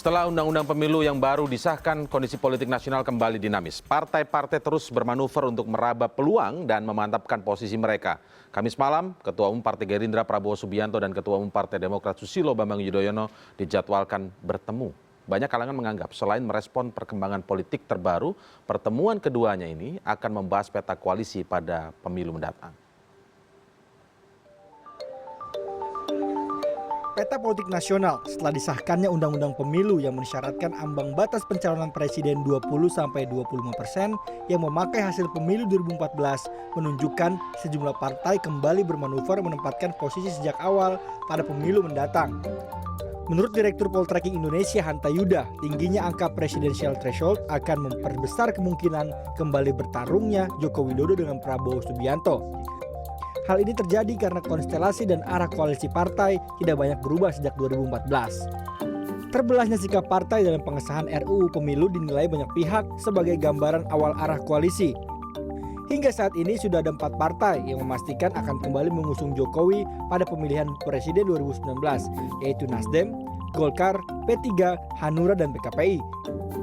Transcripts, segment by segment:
Setelah Undang-Undang Pemilu yang baru disahkan, kondisi politik nasional kembali dinamis. Partai-partai terus bermanuver untuk meraba peluang dan memantapkan posisi mereka. Kamis malam, Ketua Umum Partai Gerindra Prabowo Subianto dan Ketua Umum Partai Demokrat Susilo Bambang Yudhoyono dijadwalkan bertemu. Banyak kalangan menganggap selain merespon perkembangan politik terbaru, pertemuan keduanya ini akan membahas peta koalisi pada pemilu mendatang. Peta politik nasional setelah disahkannya Undang-Undang Pemilu yang mensyaratkan ambang batas pencalonan presiden 20-25% yang memakai hasil pemilu 2014 menunjukkan sejumlah partai kembali bermanuver menempatkan posisi sejak awal pada pemilu mendatang. Menurut Direktur Poltreking Indonesia Hanta Yuda, tingginya angka presidensial threshold akan memperbesar kemungkinan kembali bertarungnya Joko Widodo dengan Prabowo Subianto. Hal ini terjadi karena konstelasi dan arah koalisi partai tidak banyak berubah sejak 2014. Terbelahnya sikap partai dalam pengesahan RUU Pemilu dinilai banyak pihak sebagai gambaran awal arah koalisi. Hingga saat ini sudah ada 4 partai yang memastikan akan kembali mengusung Jokowi pada pemilihan Presiden 2019, yaitu Nasdem, Golkar, P3, Hanura, dan PKPI.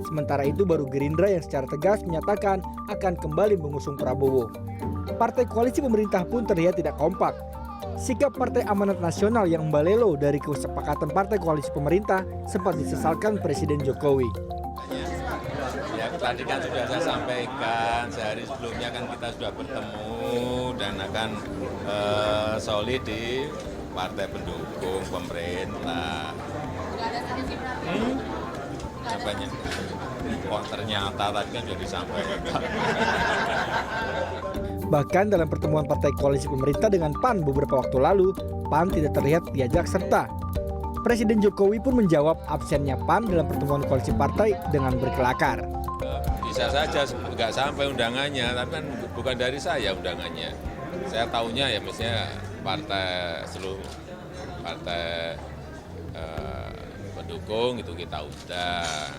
Sementara itu baru Gerindra yang secara tegas menyatakan akan kembali mengusung Prabowo. Partai koalisi pemerintah pun terlihat tidak kompak. Sikap Partai Amanat Nasional yang membalelo dari kesepakatan partai koalisi pemerintah sempat disesalkan Presiden Jokowi. Ya, tadi kan sudah saya sampaikan, sehari sebelumnya kan kita sudah bertemu dan akan solid di partai pendukung pemerintah. Apanya? Oh ternyata tadi kan sudah disampaikan. Bahkan dalam pertemuan partai koalisi pemerintah dengan PAN beberapa waktu lalu, PAN tidak terlihat diajak serta. Presiden Jokowi pun menjawab absennya PAN dalam pertemuan koalisi partai dengan berkelakar. Bisa saja nggak sampai undangannya, tapi kan bukan dari saya undangannya. Saya tahunya ya mestinya seluruh partai pendukung itu kita undang.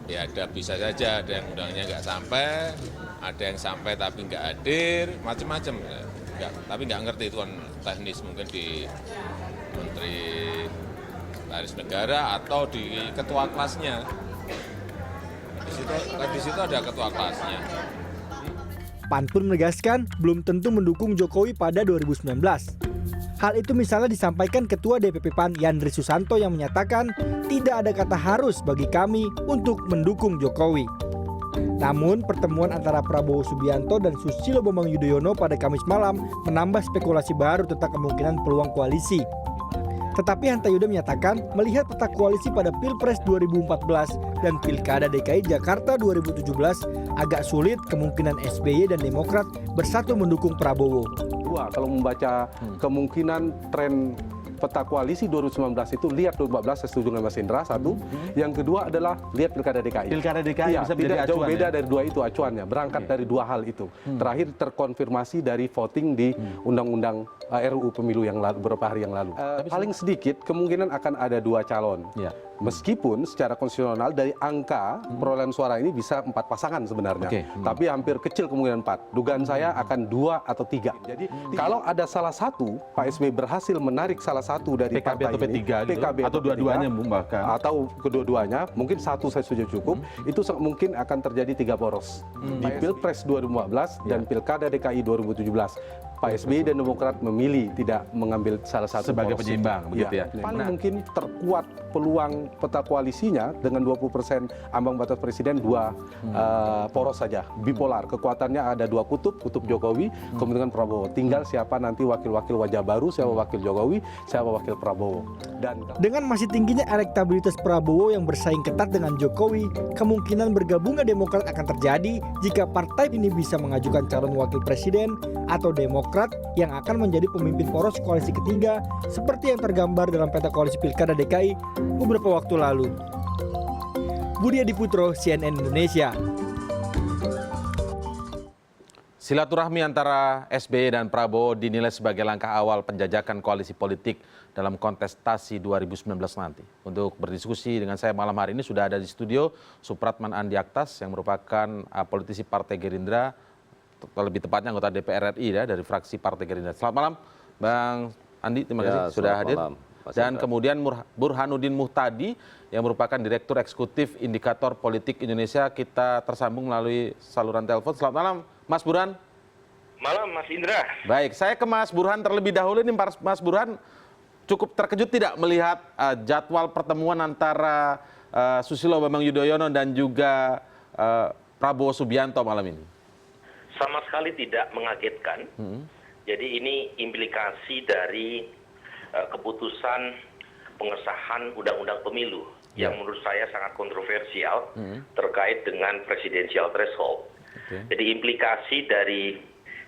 Ya ada bisa saja ada yang undangnya nggak sampai, ada yang sampai tapi nggak hadir, macam-macam. Tapi nggak ngerti itu kan teknis mungkin di Menteri Sekretaris Negara atau di ketua kelasnya. Di situ ada ketua kelasnya. PAN pun menegaskan belum tentu mendukung Jokowi pada 2019. Hal itu misalnya disampaikan Ketua DPP PAN Yandri Susanto yang menyatakan tidak ada kata harus bagi kami untuk mendukung Jokowi. Namun pertemuan antara Prabowo Subianto dan Susilo Bambang Yudhoyono pada Kamis malam menambah spekulasi baru tentang kemungkinan peluang koalisi. Tetapi Hanta Yuda menyatakan melihat peta koalisi pada Pilpres 2014 dan Pilkada DKI Jakarta 2017 agak sulit kemungkinan SBY dan Demokrat bersatu mendukung Prabowo. Kalau membaca kemungkinan tren peta koalisi 2019 itu lihat 2014 saya setuju dengan Mas Indra satu. Yang kedua adalah lihat Pilkada DKI. Pilkada DKI ya, bisa tidak menjadi jauh acuan, beda ya? dari dua itu acuannya. Berangkat dari dua hal itu. Terakhir terkonfirmasi dari voting di Undang-Undang RUU Pemilu yang lalu, beberapa hari yang lalu. Paling sedikit kemungkinan akan ada 2 calon. Ya. Meskipun secara konstitusional dari angka perolehan suara ini bisa 4 pasangan sebenarnya. Tapi hampir kecil kemungkinan 4. Dugaan saya akan 2 atau 3. Jadi kalau ada salah satu, Pak SBY berhasil menarik salah satu dari PKB partai atau P3 ini, gitu, PKB atau dua-duanya bahkan. atau kedua-duanya, mungkin satu saya sudah cukup, itu mungkin akan terjadi 3 poros. Di Pilpres 2014 dan Pilkada DKI 2017. Pak SBY dan Demokrat memilih tidak mengambil salah satu sebagai poros penyeimbang, begitu ya. Paling mungkin terkuat peluang peta koalisinya dengan 20% ambang batas presiden 2 poros saja, bipolar. Kekuatannya ada 2 kutub Jokowi, kemudian Prabowo. Tinggal siapa nanti wakil-wakil wajah baru, siapa wakil Jokowi, siapa wakil Prabowo. Dan dengan masih tingginya elektabilitas Prabowo yang bersaing ketat dengan Jokowi, kemungkinan bergabungnya Demokrat akan terjadi jika partai ini bisa mengajukan calon wakil presiden atau Demokrat yang akan menjadi pemimpin poros koalisi ketiga seperti yang tergambar dalam peta koalisi Pilkada DKI beberapa waktu lalu. Budi Adiputro, CNN Indonesia. Silaturahmi antara SBY dan Prabowo dinilai sebagai langkah awal penjajakan koalisi politik dalam kontestasi 2019 nanti. Untuk berdiskusi dengan saya malam hari ini sudah ada di studio Supratman Andi Aktas yang merupakan politisi Partai Gerindra, lebih tepatnya anggota DPR RI ya, dari fraksi Partai Gerindra. Selamat malam Bang Andi, terima kasih sudah hadir. Malam. Dan kemudian Burhanuddin Muhtadi yang merupakan Direktur Eksekutif Indikator Politik Indonesia. Kita tersambung melalui saluran telepon. Selamat malam, Mas Burhan. Malam, Mas Indra. Baik, saya ke Mas Burhan terlebih dahulu. Ini Mas Burhan cukup terkejut tidak melihat jadwal pertemuan antara Susilo Bambang Yudhoyono dan juga Prabowo Subianto malam ini? Sama sekali tidak mengagetkan. Jadi ini implikasi dari keputusan pengesahan Undang-Undang Pemilu yang menurut saya sangat kontroversial terkait dengan presidensial threshold. Jadi implikasi dari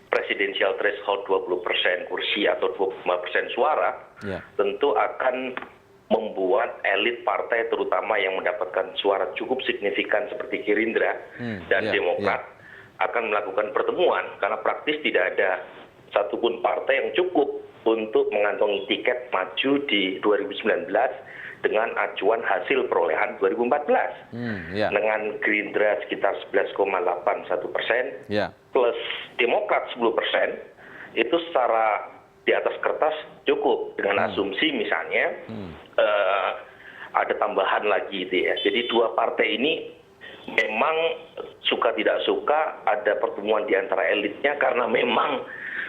presidensial threshold 20% kursi atau 25% suara tentu akan membuat elit partai terutama yang mendapatkan suara cukup signifikan seperti Gerindra dan Demokrat akan melakukan pertemuan karena praktis tidak ada satupun partai yang cukup untuk mengantongi tiket maju di 2019 dengan acuan hasil perolehan 2014 dengan Gerindra sekitar 11,81% plus Demokrat 10%, itu secara di atas kertas cukup dengan asumsi misalnya ada tambahan lagi itu ya. Jadi dua partai ini memang suka tidak suka ada pertemuan di antara elitnya karena memang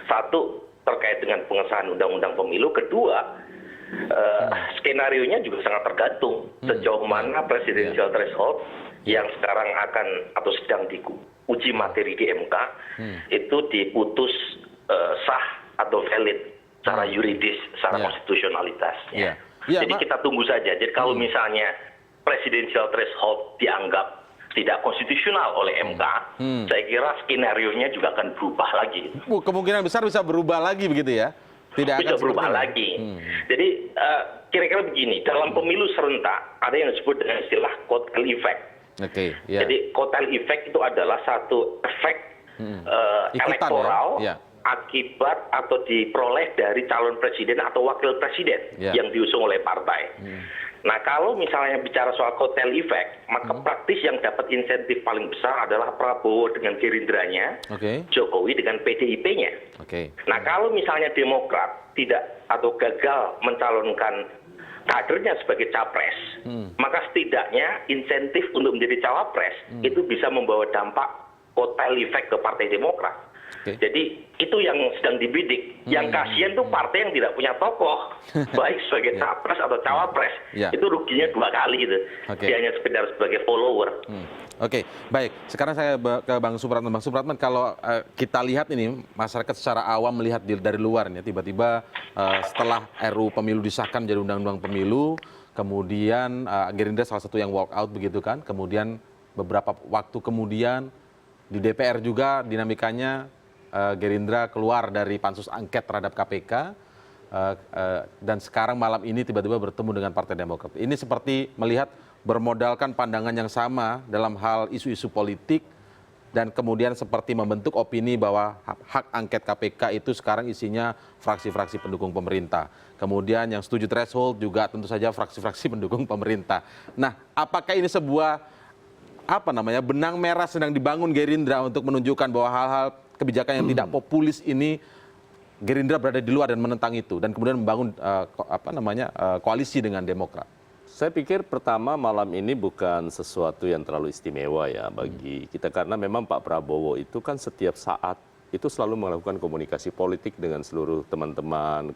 satu terkait dengan pengesahan Undang-Undang Pemilu, kedua skenarionya juga sangat tergantung sejauh mana presidensial threshold yang sekarang akan atau sedang diuji materi di MK itu diputus sah atau valid secara yuridis, secara konstitusionalitasnya. Jadi kita tunggu saja. Jadi kalau misalnya presidensial threshold dianggap tidak konstitusional oleh MK, saya kira skenario-nya juga akan berubah lagi. Kemungkinan besar bisa berubah lagi begitu ya? Bisa berubah lagi. Jadi kira-kira begini, dalam pemilu serentak ada yang disebut dengan istilah kotel effect. Jadi kotel effect itu adalah satu efek elektoral akibat atau diperoleh dari calon presiden atau wakil presiden yang diusung oleh partai. Nah kalau misalnya bicara soal kotel effect, maka praktis yang dapat insentif paling besar adalah Prabowo dengan Gerindranya, Jokowi dengan PDIP-nya. Nah kalau misalnya Demokrat tidak atau gagal mencalonkan kadernya sebagai capres, maka setidaknya insentif untuk menjadi cawapres itu bisa membawa dampak kotel effect ke Partai Demokrat. Jadi itu yang sedang dibidik. Yang kasihan tuh partai yang tidak punya tokoh, baik sebagai capres atau cawapres. Itu ruginya dua kali gitu. Dia hanya sekedar sebagai follower. Baik. Sekarang saya ke Bang Supratman. Bang Supratman, kalau kita lihat ini masyarakat secara awam melihat dari luar ya, tiba-tiba setelah RUU Pemilu disahkan jadi Undang-Undang Pemilu, kemudian Gerindra salah satu yang walk out begitu kan, kemudian beberapa waktu kemudian di DPR juga dinamikanya Gerindra keluar dari pansus angket terhadap KPK dan sekarang malam ini tiba-tiba bertemu dengan Partai Demokrat. Ini seperti melihat bermodalkan pandangan yang sama dalam hal isu-isu politik dan kemudian seperti membentuk opini bahwa hak angket KPK itu sekarang isinya fraksi-fraksi pendukung pemerintah. Kemudian yang setuju threshold juga tentu saja fraksi-fraksi pendukung pemerintah. Nah, apakah ini sebuah benang merah sedang dibangun Gerindra untuk menunjukkan bahwa hal-hal kebijakan yang tidak populis ini Gerindra berada di luar dan menentang itu dan kemudian membangun koalisi dengan Demokrat? Saya pikir pertama malam ini bukan sesuatu yang terlalu istimewa ya bagi kita karena memang Pak Prabowo itu kan setiap saat itu selalu melakukan komunikasi politik dengan seluruh teman-teman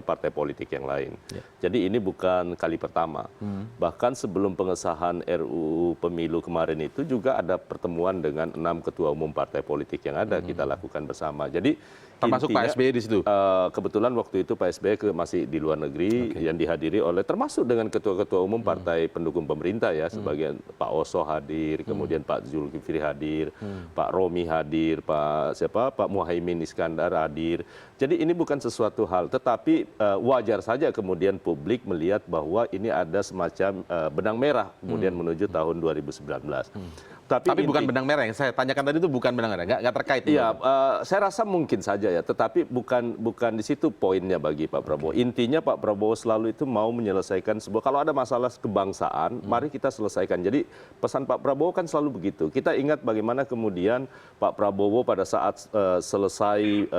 partai politik yang lain. Jadi ini bukan kali pertama. Bahkan sebelum pengesahan RUU Pemilu kemarin itu juga ada pertemuan dengan 6 ketua umum partai politik yang ada kita lakukan bersama. Jadi termasuk Pak SBY di situ. Kebetulan waktu itu Pak SBY masih di luar negeri yang dihadiri oleh termasuk dengan ketua-ketua umum partai pendukung pemerintah ya, sebagian Pak Oso hadir, kemudian Pak Zulkifli hadir, Pak Romi hadir, Pak Muhaimin Iskandar hadir. Jadi ini bukan sesuatu hal, tetapi wajar saja kemudian publik melihat bahwa ini ada semacam benang merah kemudian menuju tahun 2019. Tapi bukan benang merah yang saya tanyakan tadi itu bukan benang merah, nggak terkait. Iya, saya rasa mungkin saja ya, tetapi bukan di situ poinnya bagi Pak Prabowo. Intinya Pak Prabowo selalu itu mau menyelesaikan sebuah, kalau ada masalah kebangsaan, mari kita selesaikan. Jadi pesan Pak Prabowo kan selalu begitu. Kita ingat bagaimana kemudian Pak Prabowo pada saat selesai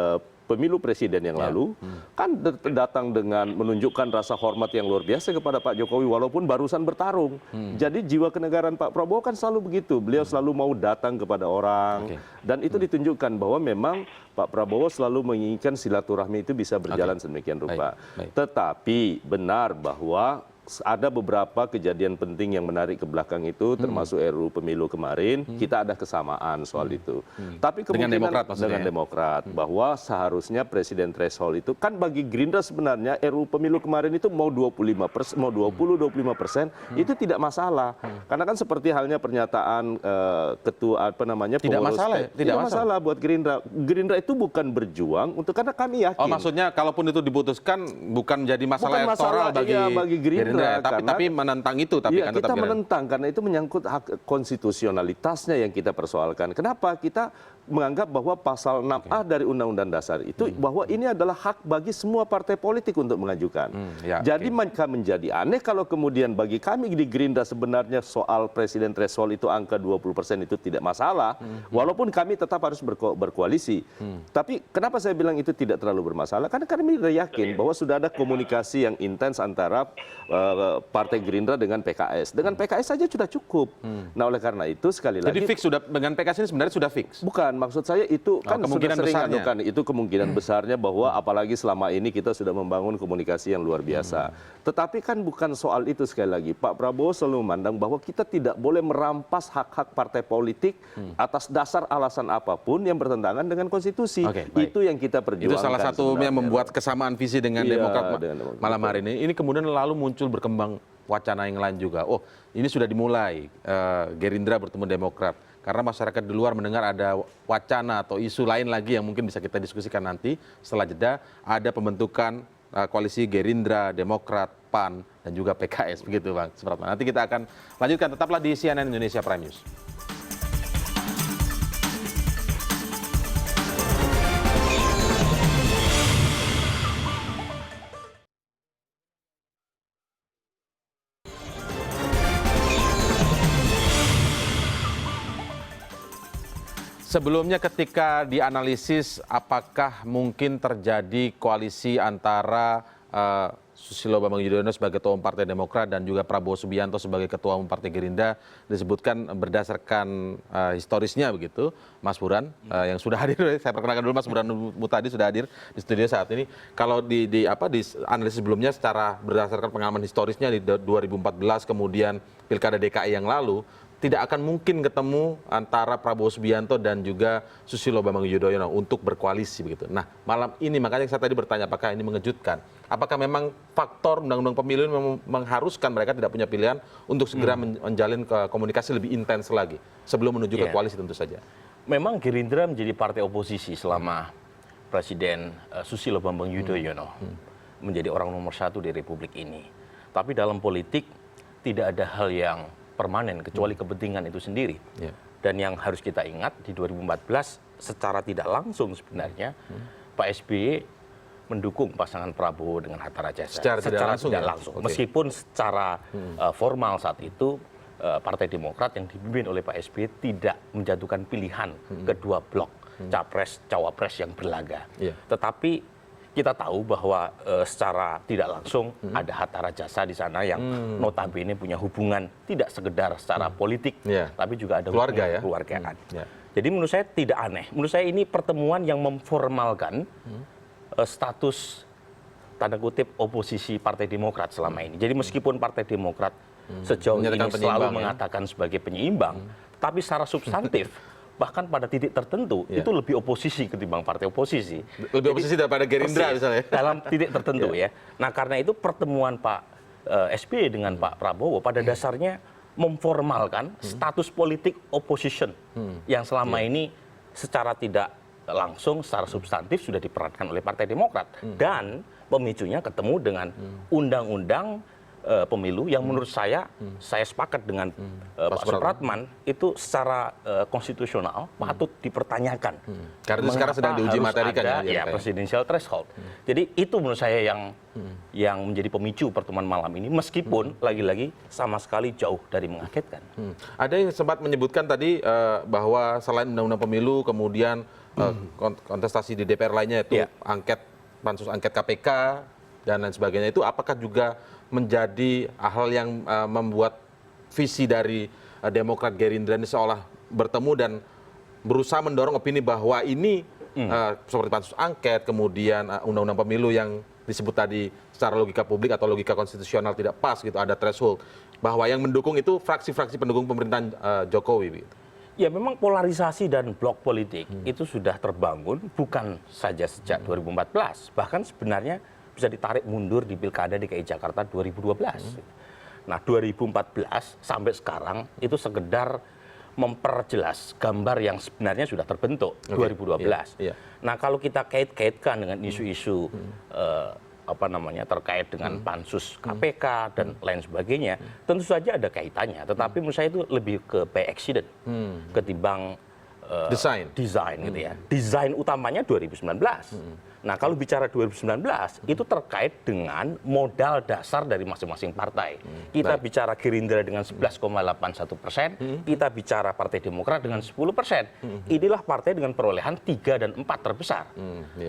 pemilu presiden yang lalu kan datang dengan menunjukkan rasa hormat yang luar biasa kepada Pak Jokowi walaupun barusan bertarung. Jadi jiwa kenegaraan Pak Prabowo kan selalu begitu. Beliau selalu mau datang kepada orang dan itu ditunjukkan bahwa memang Pak Prabowo selalu menginginkan silaturahmi itu bisa berjalan sedemikian rupa. Tetapi benar bahwa ada beberapa kejadian penting yang menarik ke belakang itu, termasuk RUU pemilu kemarin, kita ada kesamaan soal itu. Tapi kemungkinan dengan Demokrat, bahwa seharusnya presiden threshold itu, kan bagi Gerindra sebenarnya RUU pemilu kemarin itu mau 25%, mau 20-25%, itu tidak masalah. Karena kan seperti halnya pernyataan ketua tidak masalah, tidak masalah buat Gerindra. Gerindra itu bukan berjuang untuk, karena kami yakin. Oh, maksudnya kalaupun itu diputuskan bukan menjadi masalah elektoral bagi Gerindra. Tapi menentang itu, tapi kan tetap kita menentang karena itu menyangkut hak konstitusionalitasnya yang kita persoalkan. Kenapa kita menganggap bahwa pasal 6A dari Undang-Undang Dasar itu bahwa ini adalah hak bagi semua partai politik untuk mengajukan. Jadi maka menjadi aneh kalau kemudian bagi kami di Gerindra sebenarnya soal presiden threshold itu angka 20% itu tidak masalah, walaupun kami tetap harus berkoalisi. Tapi kenapa saya bilang itu tidak terlalu bermasalah? Karena kami yakin bahwa sudah ada komunikasi yang intens antara Partai Gerindra dengan PKS. Dengan PKS saja sudah cukup. Nah, oleh karena itu sekali lagi. Jadi fix sudah dengan PKS ini sebenarnya sudah fix. Bukan, maksud saya itu kan kemungkinan sudah sering besarnya. anukan, itu kemungkinan besarnya bahwa apalagi selama ini kita sudah membangun komunikasi yang luar biasa. Tetapi kan bukan soal itu sekali lagi. Pak Prabowo selalu memandang bahwa kita tidak boleh merampas hak-hak partai politik atas dasar alasan apapun yang bertentangan dengan konstitusi. Itu yang kita perjuangkan. Itu salah satu yang membuat kesamaan visi dengan Demokrat malam hari ini. Ini kemudian lalu muncul berkembang wacana yang lain juga. Oh, ini sudah dimulai Gerindra bertemu Demokrat. Karena masyarakat di luar mendengar ada wacana atau isu lain lagi yang mungkin bisa kita diskusikan nanti setelah jeda, ada pembentukan koalisi Gerindra, Demokrat, PAN, dan juga PKS. Begitu Bang Supratman. Nanti kita akan lanjutkan, tetaplah di CNN Indonesia Prime News. Sebelumnya ketika dianalisis apakah mungkin terjadi koalisi antara Susilo Bambang Yudhoyono sebagai ketua umum Partai Demokrat dan juga Prabowo Subianto sebagai ketua umum Partai Gerindra, disebutkan berdasarkan historisnya begitu, Mas Buran yang sudah hadir, saya perkenalkan dulu Mas Buran Mutadi sudah hadir di studio saat ini. Kalau di analisis sebelumnya secara berdasarkan pengalaman historisnya di 2014 kemudian Pilkada DKI yang lalu, tidak akan mungkin ketemu antara Prabowo Subianto dan juga Susilo Bambang Yudhoyono untuk berkoalisi begitu. Nah, malam ini makanya saya tadi bertanya apakah ini mengejutkan? Apakah memang faktor undang-undang pemilu ini mengharuskan mereka tidak punya pilihan untuk segera menjalin komunikasi lebih intens lagi sebelum menuju ke koalisi tentu saja? Memang Gerindra menjadi partai oposisi selama Presiden Susilo Bambang Yudhoyono menjadi orang nomor 1 di Republik ini. Tapi dalam politik tidak ada hal yang permanen kecuali kepentingan itu sendiri. Dan yang harus kita ingat di 2014 secara tidak langsung sebenarnya Pak SBY mendukung pasangan Prabowo dengan Hatta Rajasa. Secara tidak langsung. Meskipun secara formal saat itu Partai Demokrat yang dipimpin oleh Pak SBY tidak menjatuhkan pilihan kedua blok capres cawapres yang berlaga. Tetapi kita tahu bahwa secara tidak langsung ada Hatta Rajasa di sana yang notabene punya hubungan tidak sekedar secara politik, tapi juga ada hubungan keluargaan. Jadi menurut saya tidak aneh. Menurut saya ini pertemuan yang memformalkan status tanda kutip oposisi Partai Demokrat selama ini. Jadi meskipun Partai Demokrat sejauh ini selalu mengatakan sebagai penyeimbang, tapi secara substantif bahkan pada titik tertentu itu lebih oposisi ketimbang partai oposisi. Lebih oposisi daripada Gerindra misalnya. Dalam titik tertentu ya. Nah karena itu pertemuan Pak SBY dengan Pak Prabowo pada dasarnya memformalkan status politik opposition yang selama ini secara tidak langsung, secara substantif sudah diperankan oleh Partai Demokrat. Dan pemicunya ketemu dengan undang-undang pemilu yang menurut saya sepakat dengan Pak Supratman itu secara konstitusional patut dipertanyakan. Karena itu sekarang sedang diuji materi kan ya presidensial threshold. Jadi itu menurut saya yang menjadi pemicu pertemuan malam ini meskipun lagi-lagi sama sekali jauh dari mengagetkan. Ada yang sempat menyebutkan tadi bahwa selain undang-undang pemilu kemudian kontestasi di DPR lainnya itu pansus angket KPK dan lain sebagainya itu apakah juga menjadi hal yang membuat visi dari Demokrat Gerindra ini seolah bertemu dan berusaha mendorong opini bahwa ini seperti pansus angket, kemudian undang-undang pemilu yang disebut tadi secara logika publik atau logika konstitusional tidak pas gitu, ada threshold, bahwa yang mendukung itu fraksi-fraksi pendukung pemerintahan Jokowi. Gitu. Ya memang polarisasi dan blok politik itu sudah terbangun bukan saja sejak 2014, bahkan sebenarnya bisa ditarik mundur di Pilkada DKI Jakarta 2012. Nah 2014 sampai sekarang itu sekedar memperjelas gambar yang sebenarnya sudah terbentuk 2012. Nah kalau kita kait-kaitkan dengan isu-isu terkait dengan pansus KPK dan lain sebagainya, tentu saja ada kaitannya. Tetapi menurut saya itu lebih ke by accident ketimbang desain gitu ya. Desain utamanya 2019. Nah kalau bicara 2019 itu terkait dengan modal dasar dari masing-masing partai. Kita bicara Gerindra dengan 11,81%, kita bicara Partai Demokrat dengan 10%. Inilah partai dengan perolehan 3 dan 4 terbesar.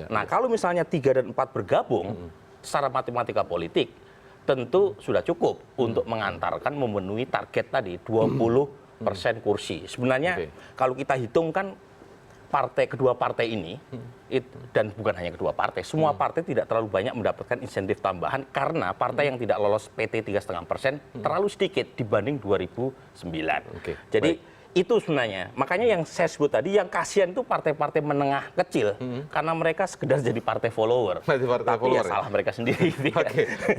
Nah kalau misalnya 3 dan 4 bergabung secara matematika politik tentu sudah cukup untuk mengantarkan memenuhi target tadi 20% kursi. Sebenarnya kalau kita hitung kan kedua partai ini dan bukan hanya kedua partai, semua partai tidak terlalu banyak mendapatkan insentif tambahan karena partai yang tidak lolos PT 3,5% terlalu sedikit dibanding 2009. Jadi itu sebenarnya makanya yang saya sebut tadi yang kasihan itu partai-partai menengah kecil karena mereka sekedar jadi partai follower. Tapi ya salah mereka sendiri.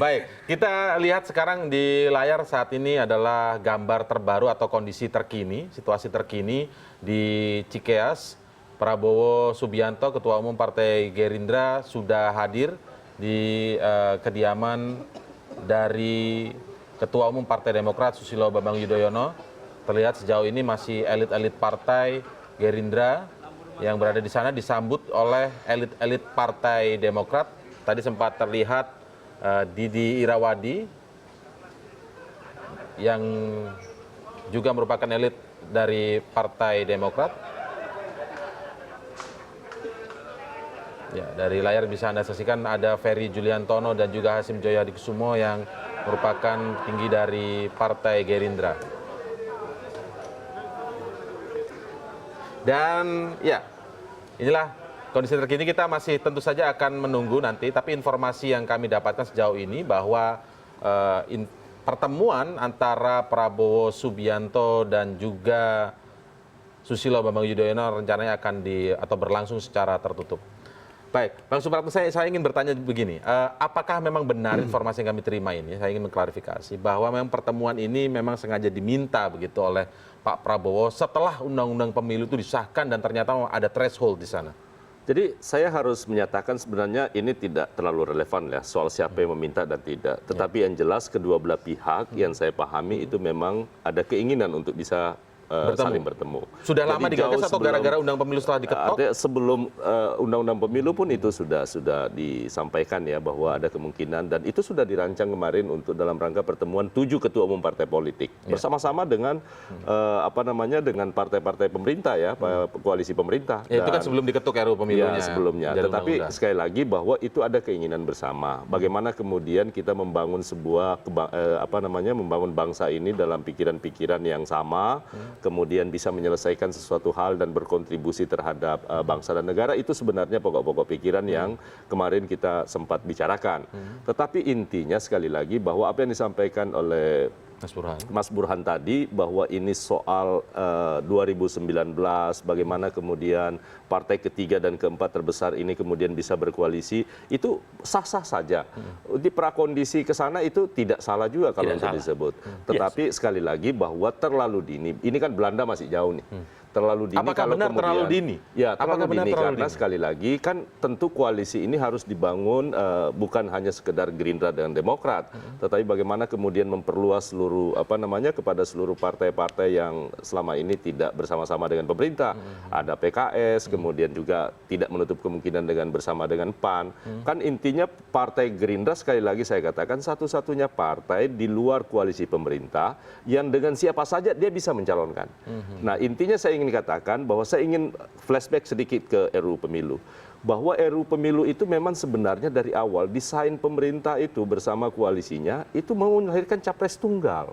Baik, kita lihat sekarang di layar saat ini adalah gambar terbaru atau kondisi terkini, situasi terkini di Cikeas. Prabowo Subianto, Ketua Umum Partai Gerindra, sudah hadir di kediaman dari Ketua Umum Partai Demokrat Susilo Bambang Yudhoyono. Terlihat sejauh ini masih elit-elit Partai Gerindra yang berada di sana disambut oleh elit-elit Partai Demokrat. Tadi sempat terlihat Didi Irawadi yang juga merupakan elit dari Partai Demokrat. Ya, dari layar bisa Anda saksikan ada Ferry Juliantono dan juga Hasim Joyadikusumo yang merupakan tinggi dari Partai Gerindra. Dan ya, inilah kondisi terkini. Kita masih tentu saja akan menunggu nanti, tapi informasi yang kami dapatkan sejauh ini bahwa pertemuan antara Prabowo Subianto dan juga Susilo Bambang Yudhoyono rencananya akan berlangsung secara tertutup. Baik, Bang Supratman, saya ingin bertanya begini, apakah memang benar informasi yang kami terima ini, saya ingin mengklarifikasi, bahwa memang pertemuan ini memang sengaja diminta begitu oleh Pak Prabowo setelah Undang-Undang Pemilu itu disahkan dan ternyata ada threshold di sana? Jadi saya harus menyatakan sebenarnya ini tidak terlalu relevan ya soal siapa yang meminta dan tidak. Tetapi yang jelas kedua belah pihak yang saya pahami itu memang ada keinginan untuk bisa saling bertemu. Sudah lama digagas atau gara-gara undang pemilu setelah diketok? Sebelum undang-undang pemilu pun itu sudah disampaikan ya bahwa ada kemungkinan dan itu sudah dirancang kemarin untuk dalam rangka pertemuan 7 ketua umum partai politik bersama-sama dengan dengan partai-partai pemerintah ya, koalisi pemerintah. Itu kan sebelum diketuk RUU pemilunya. Ya, sebelumnya. Tetapi sekali lagi bahwa itu ada keinginan bersama. Bagaimana kemudian kita membangun sebuah membangun bangsa ini dalam pikiran-pikiran yang sama. Kemudian bisa menyelesaikan sesuatu hal dan berkontribusi terhadap bangsa dan negara, itu sebenarnya pokok-pokok pikiran yang kemarin kita sempat bicarakan. Tetapi intinya sekali lagi bahwa apa yang disampaikan oleh Mas Burhan tadi bahwa ini soal 2019 bagaimana kemudian partai ketiga dan keempat terbesar ini kemudian bisa berkoalisi, itu sah-sah saja. Di prakondisi ke sana itu tidak salah juga kalau itu disebut. Tetapi sekali lagi bahwa terlalu dini, ini kan Belanda masih jauh nih. Terlalu dini. Apakah kalau benar kemudian, terlalu dini? Ya, Apakah terlalu benar dini terlalu karena dini? sekali lagi kan tentu koalisi ini harus dibangun bukan hanya sekedar Gerindra dan Demokrat, tetapi bagaimana kemudian memperluas seluruh kepada seluruh partai-partai yang selama ini tidak bersama-sama dengan pemerintah. Ada PKS, kemudian juga tidak menutup kemungkinan dengan bersama dengan PAN. Kan intinya Partai Gerindra sekali lagi saya katakan satu-satunya partai di luar koalisi pemerintah yang dengan siapa saja dia bisa mencalonkan. Nah, intinya saya ingin katakan bahwa saya ingin flashback sedikit ke RUU Pemilu. Bahwa RUU Pemilu itu memang sebenarnya dari awal desain pemerintah itu bersama koalisinya itu mau melahirkan capres tunggal.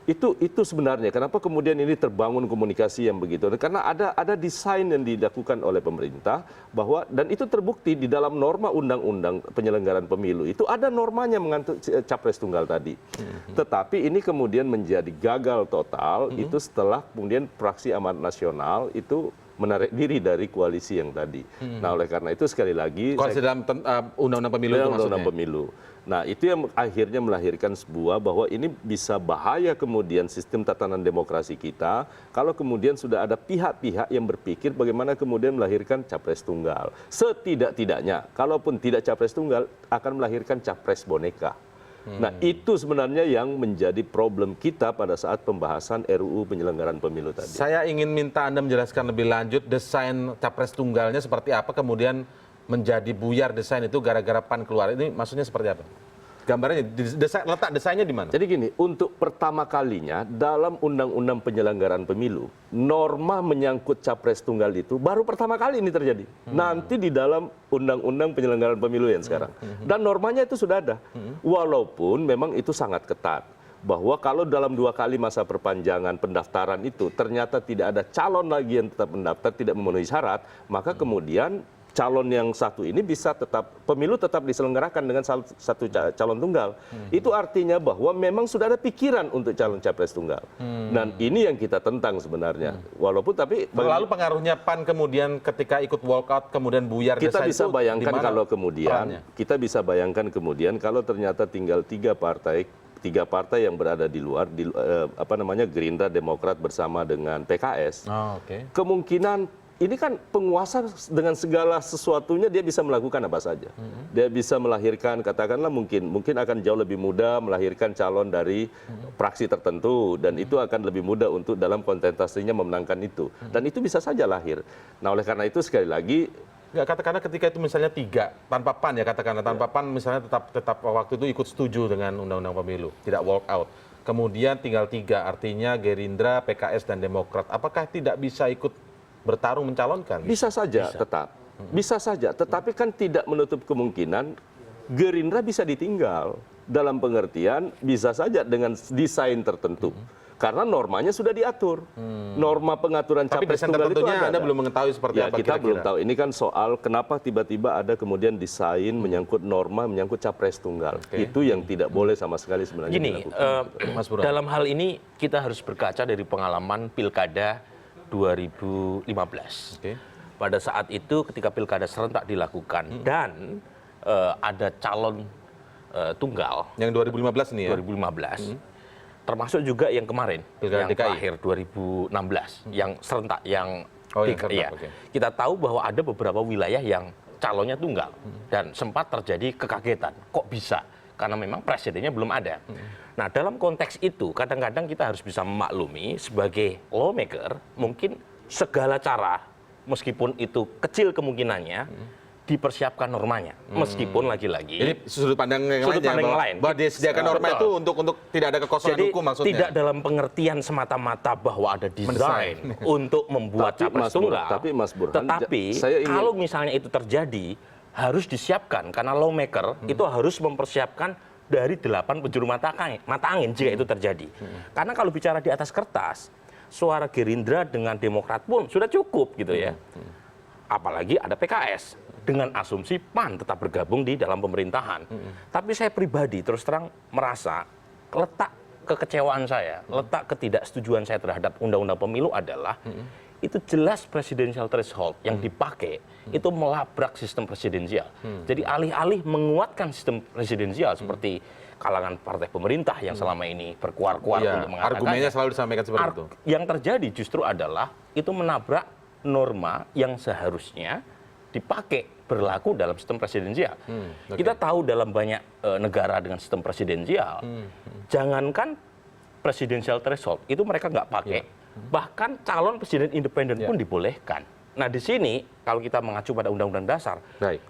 Itu sebenarnya kenapa kemudian ini terbangun komunikasi yang begitu, karena ada desain yang dilakukan oleh pemerintah bahwa dan itu terbukti di dalam norma undang-undang penyelenggaraan pemilu itu ada normanya mengatur capres tunggal tadi. Tetapi ini kemudian menjadi gagal total itu setelah kemudian Fraksi Amanat Nasional itu menarik diri dari koalisi yang tadi. Nah, oleh karena itu sekali lagi Koalisi dalam undang-undang pemilu itu maksudnya? undang-undang pemilu. Nah, itu yang akhirnya melahirkan sebuah bahwa ini bisa bahaya kemudian sistem tatanan demokrasi kita kalau kemudian sudah ada pihak-pihak yang berpikir bagaimana kemudian melahirkan capres tunggal. Setidak-tidaknya, kalaupun tidak capres tunggal, akan melahirkan capres boneka. Nah, itu sebenarnya yang menjadi problem kita pada saat pembahasan RUU penyelenggaraan pemilu tadi. Saya ingin minta Anda menjelaskan lebih lanjut desain capres tunggalnya seperti apa, kemudian menjadi buyar desain itu gara-gara PAN keluar. Ini maksudnya seperti apa? Gambarnya, letak desainnya di mana? Jadi gini, untuk pertama kalinya dalam Undang-Undang Penyelenggaraan Pemilu, norma menyangkut capres tunggal itu baru pertama kali ini terjadi. Nanti di dalam Undang-Undang Penyelenggaraan Pemilu yang sekarang. Dan normanya itu sudah ada. Walaupun memang itu sangat ketat. Bahwa kalau dalam 2 kali masa perpanjangan pendaftaran itu ternyata tidak ada calon lagi yang tetap mendaftar, tidak memenuhi syarat, maka kemudian calon yang satu ini bisa pemilu tetap diselenggarakan dengan satu calon tunggal. Itu artinya bahwa memang sudah ada pikiran untuk calon capres tunggal. Dan ini yang kita tentang sebenarnya. Walaupun tapi Lalu pengaruhnya PAN kemudian ketika ikut walkout kemudian buyar kita desain bisa itu bayangkan di mana kalau kemudian perannya? kita bisa bayangkan kemudian kalau ternyata tinggal 3 partai yang berada di luar Gerindra, Demokrat bersama dengan PKS. Oh, oke. Kemungkinan ini kan penguasa dengan segala sesuatunya dia bisa melakukan apa saja. Dia bisa melahirkan katakanlah mungkin akan jauh lebih mudah melahirkan calon dari fraksi tertentu dan itu akan lebih mudah untuk dalam kontestasinya memenangkan itu. Dan itu bisa saja lahir. Nah, oleh karena itu sekali lagi Katakanlah ketika itu misalnya 3 tanpa PAN ya katakanlah tanpa PAN misalnya tetap waktu itu ikut setuju dengan undang-undang pemilu, tidak walk out. Kemudian tinggal 3 artinya Gerindra, PKS dan Demokrat. Apakah tidak bisa ikut bertarung mencalonkan? bisa saja tetap. Bisa saja, tetapi kan tidak menutup kemungkinan Gerindra bisa ditinggal dalam pengertian bisa saja dengan desain tertentu. Karena normanya sudah diatur. Norma pengaturan Tapi capres desain tunggal itu tertentunya ada. Anda belum mengetahui seperti Ya, apa kita kira-kira. belum tahu. Ini kan soal kenapa tiba-tiba ada kemudian desain menyangkut norma, menyangkut capres tunggal. Itu yang tidak boleh sama sekali sebenarnya Gini, dilakukan. Mas Burhan. dalam hal ini kita harus berkaca dari pengalaman Pilkada 2015. Oke. Pada saat itu ketika Pilkada serentak dilakukan dan ada calon tunggal Yang 2015 ini ya? 2015. Termasuk juga yang kemarin, Pilkada yang DKI. terakhir 2016, yang serentak, yang yang serentak, iya. oke. Kita tahu bahwa ada beberapa wilayah yang calonnya tunggal dan sempat terjadi kekagetan. Kok bisa? Karena memang presidennya belum ada. Nah, dalam konteks itu kadang-kadang kita harus bisa memaklumi sebagai lawmaker mungkin segala cara meskipun itu kecil kemungkinannya dipersiapkan normanya. Meskipun lagi-lagi Ini sudut pandang yang Sudut lain ya, pandang bahwa, lain. bahwa disediakan norma Betul. itu untuk tidak ada kekosongan jadi hukum maksudnya. tidak dalam pengertian semata-mata bahwa ada desain untuk membuat Tapi, capres Mas Burhan, tunggal. tapi, Mas Burhan, Tetapi saya ingin- kalau misalnya itu terjadi harus disiapkan karena lawmaker itu harus mempersiapkan dari 8 penjuru mata angin jika itu terjadi. Karena kalau bicara di atas kertas, suara Gerindra dengan Demokrat pun sudah cukup gitu ya. Apalagi ada PKS. Dengan asumsi PAN tetap bergabung di dalam pemerintahan. Tapi saya pribadi terus terang merasa letak kekecewaan saya, letak ketidaksetujuan saya terhadap undang-undang pemilu adalah itu jelas presidensial threshold yang dipakai itu melabrak sistem presidensial. Jadi alih-alih menguatkan sistem presidensial seperti kalangan partai pemerintah yang selama ini berkuar-kuar untuk mengatakan. Argumennya selalu disampaikan seperti itu. Yang terjadi justru adalah itu menabrak norma yang seharusnya dipakai berlaku dalam sistem presidensial. Kita tahu dalam banyak negara dengan sistem presidensial, jangankan presidensial threshold itu mereka nggak pakai, bahkan calon presiden independen pun dibolehkan. Nah di sini kalau kita mengacu pada Undang-Undang Dasar,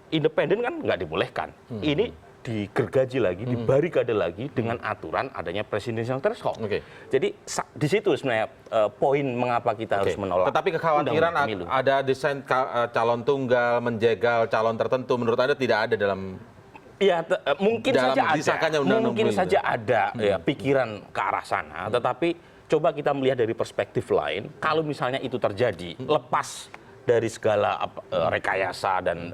independen kan nggak dibolehkan. Ini digergaji lagi, dibarikade lagi dengan aturan adanya presidensial threshold. Jadi di situ sebenarnya poin mengapa kita harus menolak. Tetapi kekhawatiran ada desain calon tunggal, menjegal calon tertentu, menurut Anda tidak ada dalam... Ya mungkin saja ada pikiran ke arah sana, tetapi coba kita melihat dari perspektif lain, kalau misalnya itu terjadi, lepas dari segala rekayasa dan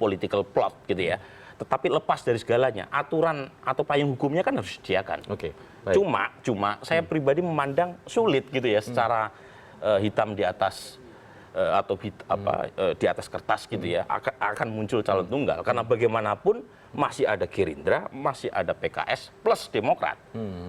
political plot gitu ya, tetapi lepas dari segalanya, aturan atau payung hukumnya kan harus disediakan. Cuma saya pribadi memandang sulit gitu ya, secara hitam di atas di atas kertas gitu ya, akan muncul calon tunggal, karena bagaimanapun masih ada Gerindra, masih ada PKS plus Demokrat,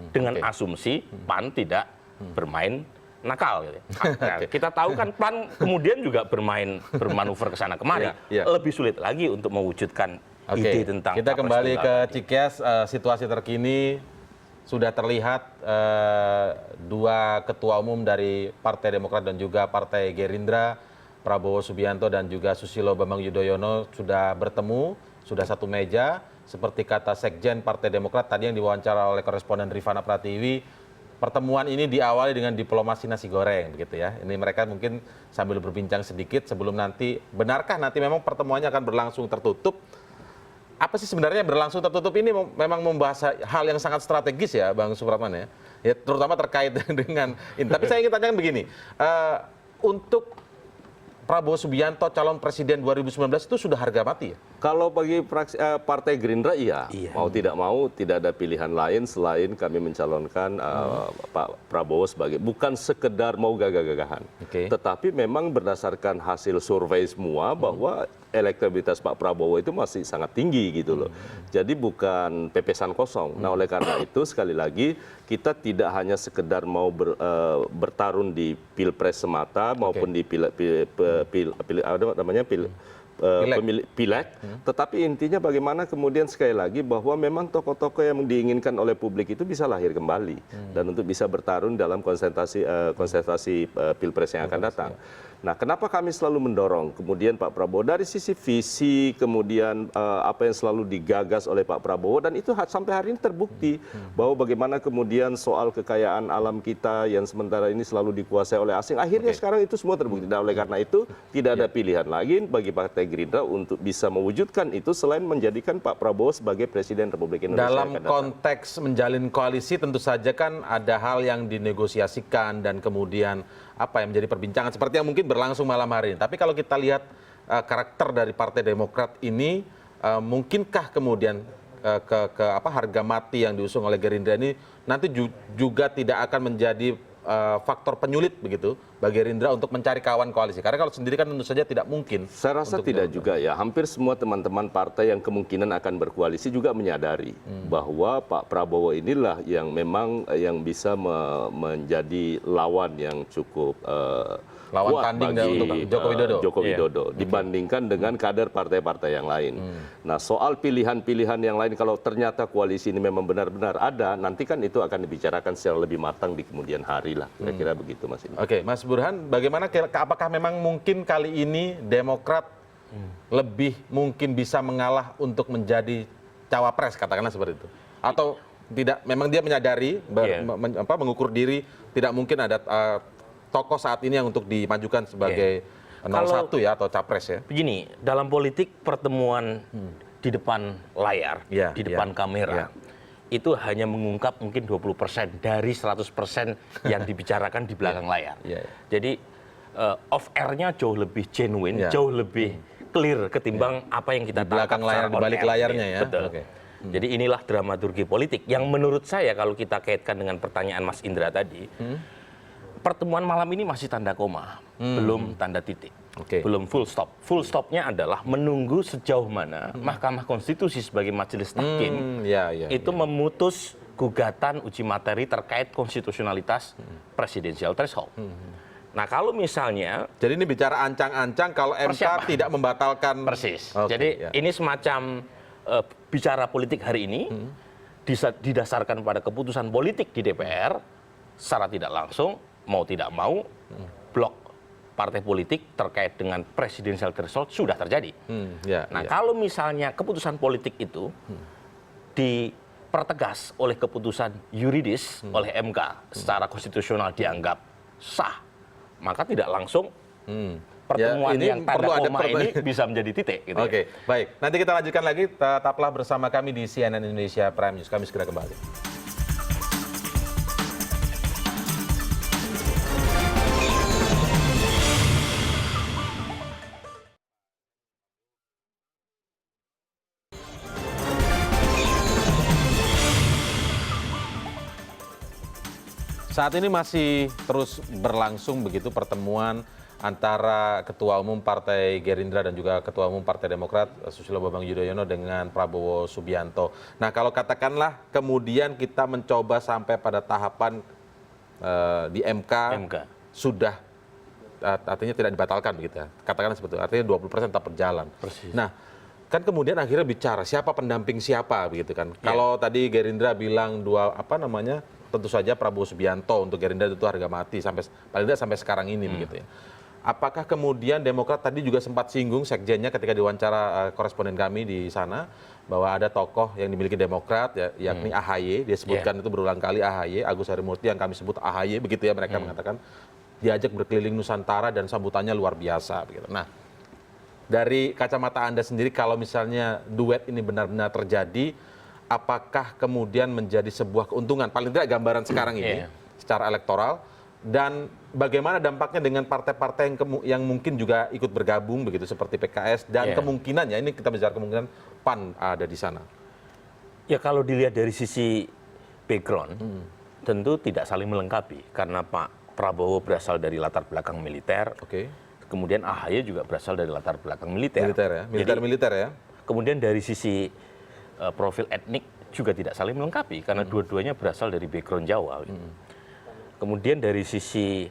dengan asumsi PAN tidak bermain nakal gitu. Nah, kita tahu kan PAN kemudian juga bermanuver ke sana kemari, lebih sulit lagi untuk mewujudkan ide tentang. Kita kembali ke Cikeas, situasi terkini sudah terlihat dua ketua umum dari Partai Demokrat dan juga Partai Gerindra, Prabowo Subianto dan juga Susilo Bambang Yudhoyono sudah bertemu, sudah satu meja. Seperti kata Sekjen Partai Demokrat tadi yang diwawancara oleh koresponden Rifana Pratiwi, pertemuan ini diawali dengan diplomasi nasi goreng, begitu ya. Ini mereka mungkin sambil berbincang sedikit sebelum nanti, benarkah nanti memang pertemuannya akan berlangsung tertutup? Apa sih sebenarnya berlangsung tertutup ini memang membahas hal yang sangat strategis ya, Bang Supratman ya. Ya terutama terkait dengan ini. Tapi saya ingin tanyakan begini, untuk Prabowo Subianto calon presiden 2019 itu sudah harga mati ya? Kalau bagi Partai Gerindra iya. Mau tidak mau tidak ada pilihan lain selain kami mencalonkan Pak Prabowo sebagai, bukan sekedar mau gagah-gagahan. Tetapi memang berdasarkan hasil survei semua bahwa elektabilitas Pak Prabowo itu masih sangat tinggi gitu loh. Jadi bukan pepesan kosong. Nah oleh karena itu sekali lagi kita tidak hanya sekedar mau bertarung di pilpres semata maupun di pileg, tetapi intinya bagaimana kemudian sekali lagi bahwa memang tokoh-tokoh yang diinginkan oleh publik itu bisa lahir kembali dan untuk bisa bertarung dalam konsentrasi pilpres yang akan datang. Nah, kenapa kami selalu mendorong kemudian Pak Prabowo dari sisi visi, kemudian apa yang selalu digagas oleh Pak Prabowo, dan itu sampai hari ini terbukti bahwa bagaimana kemudian soal kekayaan alam kita yang sementara ini selalu dikuasai oleh asing, akhirnya sekarang itu semua terbukti. Dan oleh karena itu tidak ada pilihan lagi bagi Partai Gerindra untuk bisa mewujudkan itu selain menjadikan Pak Prabowo sebagai Presiden Republik Indonesia. Dalam konteks menjalin koalisi tentu saja kan ada hal yang dinegosiasikan dan kemudian apa yang menjadi perbincangan seperti yang mungkin berlangsung malam hari ini. Tapi kalau kita lihat karakter dari Partai Demokrat ini, mungkinkah kemudian harga mati yang diusung oleh Gerindra ini nanti juga tidak akan menjadi faktor penyulit begitu bagi Gerindra untuk mencari kawan koalisi? Karena kalau sendiri kan tentu saja tidak mungkin. Saya rasa tidak juga ya. Hampir semua teman-teman partai yang kemungkinan akan berkoalisi juga menyadari bahwa Pak Prabowo inilah yang memang yang bisa menjadi lawan yang cukup lawan tanding untuk Joko Widodo dibandingkan dengan kader partai-partai yang lain. Nah, soal pilihan-pilihan yang lain kalau ternyata koalisi ini memang benar-benar ada, nanti kan itu akan dibicarakan secara lebih matang di kemudian hari lah. Kira-kira begitu Mas. Oke, Mas Burhan, bagaimana apakah memang mungkin kali ini Demokrat lebih mungkin bisa mengalah untuk menjadi cawapres, katakanlah seperti itu? Atau tidak, memang dia menyadari mengukur diri tidak mungkin ada tokoh saat ini yang untuk dimajukan sebagai 01 ya atau capres ya? Begini, dalam politik pertemuan di depan layar, di depan kamera, itu hanya mengungkap mungkin 20% dari 100% yang dibicarakan di belakang layar. Jadi off air-nya jauh lebih genuine, jauh lebih clear ketimbang apa yang kita di belakang layar, di balik layarnya ya. Betul. Jadi inilah dramaturgi politik yang menurut saya kalau kita kaitkan dengan pertanyaan Mas Indra tadi, pertemuan malam ini masih tanda koma, belum tanda titik, Oke. belum full stop. Full stopnya adalah menunggu sejauh mana Mahkamah Konstitusi sebagai majelis tahkim itu memutus gugatan uji materi terkait konstitusionalitas presidensial threshold. Nah kalau misalnya Jadi ini bicara ancang-ancang kalau MK Persiapan. tidak membatalkan. persis, Oke, jadi ya. ini semacam bicara politik hari ini didasarkan pada keputusan politik di DPR secara tidak langsung mau tidak mau blok partai politik terkait dengan presidensial threshold sudah terjadi. Nah kalau misalnya keputusan politik itu dipertegas oleh keputusan yuridis oleh MK secara konstitusional dianggap sah, maka tidak langsung pertemuan Ya, ini yang tanda perlu ada koma ini bisa menjadi titik. Gitu Oke, baik. Nanti kita lanjutkan lagi. Tetaplah bersama kami di CNN Indonesia Prime News. Kami segera kembali. Saat ini masih terus berlangsung begitu pertemuan antara Ketua Umum Partai Gerindra dan juga Ketua Umum Partai Demokrat Susilo Bambang Yudhoyono dengan Prabowo Subianto. Nah kalau katakanlah kemudian kita mencoba sampai pada tahapan di MK. Sudah artinya tidak dibatalkan begitu ya. Katakanlah seperti itu. Artinya 20% tetap berjalan. Persis. Nah kan kemudian akhirnya bicara siapa pendamping siapa begitu kan. Kalau tadi Gerindra bilang tentu saja Prabowo Subianto untuk Gerindra itu harga mati paling tidak sampai sekarang ini begitu ya. Apakah kemudian Demokrat tadi juga sempat singgung sekjennya ketika diwawancara koresponden kami di sana bahwa ada tokoh yang dimiliki Demokrat yakni AHY, dia sebutkan itu berulang kali AHY, Agus Harimurti yang kami sebut AHY begitu ya, mereka mengatakan diajak berkeliling Nusantara dan sambutannya luar biasa begitu. Nah, dari kacamata Anda sendiri kalau misalnya duet ini benar-benar terjadi, apakah kemudian menjadi sebuah keuntungan paling tidak gambaran sekarang ini secara elektoral, dan bagaimana dampaknya dengan partai-partai yang mungkin juga ikut bergabung begitu seperti PKS dan kemungkinannya ini kita bicara kemungkinan PAN ada di sana. Ya kalau dilihat dari sisi background tentu tidak saling melengkapi karena Pak Prabowo berasal dari latar belakang militer. Kemudian AHY juga berasal dari latar belakang militer. Militer ya. Kemudian dari sisi profil etnik juga tidak saling melengkapi karena dua-duanya berasal dari background Jawa. Kemudian dari sisi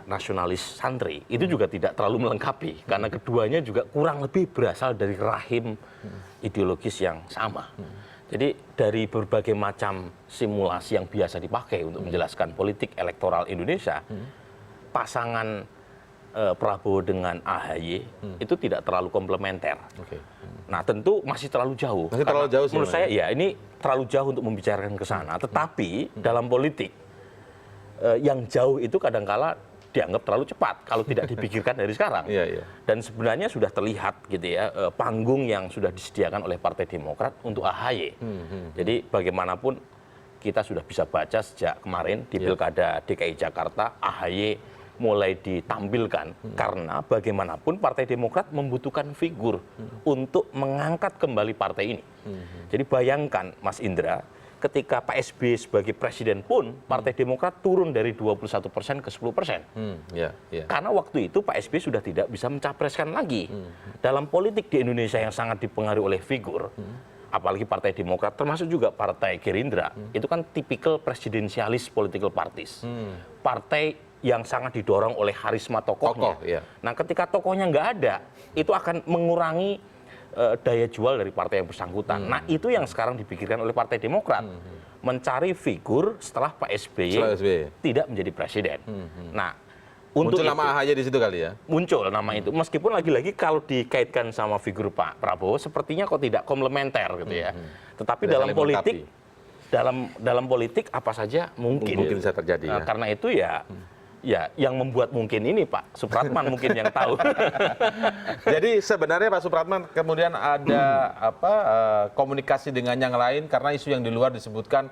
nasionalis santri itu juga tidak terlalu melengkapi karena keduanya juga kurang lebih berasal dari rahim ideologis yang sama. Jadi dari berbagai macam simulasi yang biasa dipakai untuk menjelaskan politik elektoral Indonesia, pasangan Prabowo dengan AHY itu tidak terlalu komplementer. Nah tentu masih terlalu jauh. Masih terlalu jauh sih. Menurut saya ya ini terlalu jauh untuk membicarakan ke sana. Tetapi dalam politik yang jauh itu kadangkala dianggap terlalu cepat kalau tidak dipikirkan dari sekarang. Dan sebenarnya sudah terlihat gitu ya panggung yang sudah disediakan oleh Partai Demokrat untuk AHY. Jadi bagaimanapun kita sudah bisa baca sejak kemarin di Pilkada DKI Jakarta AHY mulai ditampilkan karena bagaimanapun Partai Demokrat membutuhkan figur untuk mengangkat kembali partai ini. Jadi bayangkan Mas Indra, ketika Pak SBY sebagai presiden pun Partai Demokrat turun dari 21% ke 10%. Karena waktu itu Pak SBY sudah tidak bisa mencapreskan lagi. Dalam politik di Indonesia yang sangat dipengaruhi oleh figur, apalagi Partai Demokrat, termasuk juga Partai Gerindra, itu kan tipikal presidensialis political parties. Partai yang sangat didorong oleh karisma tokohnya. Nah ketika tokohnya nggak ada, itu akan mengurangi daya jual dari partai yang bersangkutan. Nah itu yang sekarang dipikirkan oleh Partai Demokrat. Mencari figur setelah Pak SBY tidak menjadi presiden. Nah untuk muncul nama AHY di situ kali ya? Muncul nama itu. Meskipun lagi-lagi kalau dikaitkan sama figur Pak Prabowo, sepertinya kok tidak komplementer gitu ya. Tetapi dalam politik, dalam politik apa saja mungkin bisa terjadi. Karena itu ya yang membuat mungkin ini Pak Supratman mungkin yang tahu. Jadi sebenarnya Pak Supratman kemudian ada komunikasi dengan yang lain karena isu yang di luar disebutkan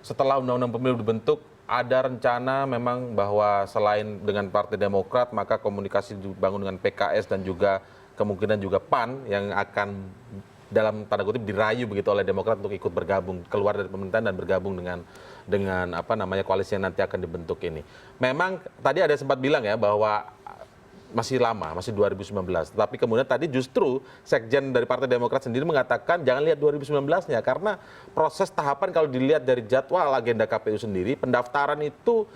setelah Undang-Undang Pemilu dibentuk ada rencana memang bahwa selain dengan Partai Demokrat maka komunikasi dibangun dengan PKS dan juga kemungkinan juga PAN yang akan dalam tanda kutip dirayu begitu oleh Demokrat untuk ikut bergabung keluar dari pemerintahan dan bergabung dengan dengan koalisi yang nanti akan dibentuk ini. Memang tadi ada sempat bilang ya bahwa masih lama, masih 2019. Tapi kemudian tadi justru Sekjen dari Partai Demokrat sendiri mengatakan jangan lihat 2019-nya karena proses tahapan kalau dilihat dari jadwal agenda KPU sendiri, pendaftaran itu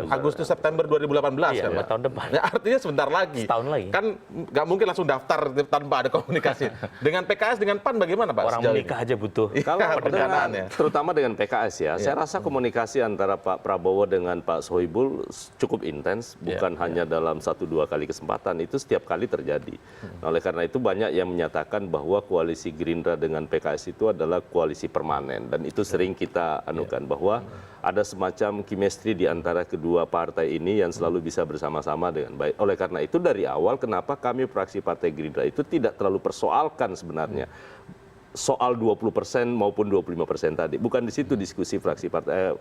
Agustus September 2018 kan, Pak? Tahun depan. Ya, artinya sebentar lagi. Setahun lagi. Kan nggak mungkin langsung daftar tanpa ada komunikasi. Dengan PKS, dengan PAN bagaimana, Pak? Orang menikah aja butuh. Kalau pendanaan ya. terutama dengan PKS ya, saya rasa komunikasi antara Pak Prabowo dengan Pak Sohibul cukup intens, bukan hanya dalam 1-2 kali kesempatan, itu setiap kali terjadi. Nah, oleh karena itu banyak yang menyatakan bahwa koalisi Gerindra dengan PKS itu adalah koalisi permanen, dan itu sering kita anukan bahwa ada semacam chemistry di antara kedua partai ini yang selalu bisa bersama-sama dengan baik. Oleh karena itu dari awal kenapa kami fraksi Partai Gerindra itu tidak terlalu persoalkan sebenarnya soal 20% maupun 25% tadi. Bukan di situ diskusi fraksi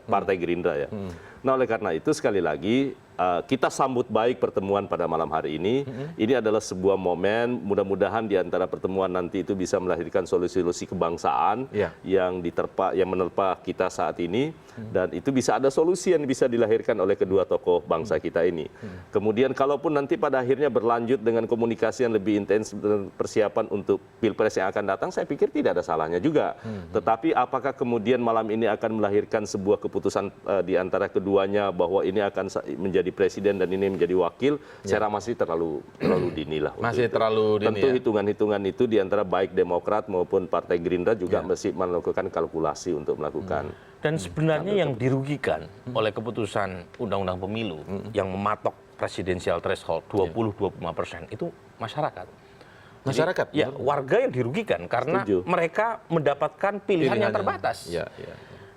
Partai Gerindra ya. Nah, oleh karena itu sekali lagi kita sambut baik pertemuan pada malam hari ini. Ini adalah sebuah momen, mudah-mudahan di antara pertemuan nanti itu bisa melahirkan solusi-solusi kebangsaan yang menerpa kita saat ini, dan itu bisa ada solusi yang bisa dilahirkan oleh kedua tokoh bangsa kita ini. Kemudian kalaupun nanti pada akhirnya berlanjut dengan komunikasi yang lebih intens dan persiapan untuk Pilpres yang akan datang, saya pikir tidak ada salahnya juga. Tetapi apakah kemudian malam ini akan melahirkan sebuah keputusan di antara keduanya bahwa ini akan menjadi presiden dan ini menjadi wakil, saya rasa masih terlalu dini lah. Masih terlalu dini. Tentu hitungan-hitungan itu di antara baik Demokrat maupun Partai Gerindra juga masih melakukan kalkulasi untuk melakukan. Dan sebenarnya yang dirugikan oleh keputusan Undang-Undang Pemilu yang mematok presidensial threshold 20-25% itu masyarakat. Masyarakat? Jadi, ya, warga yang dirugikan karena mereka mendapatkan pilihan yang terbatas.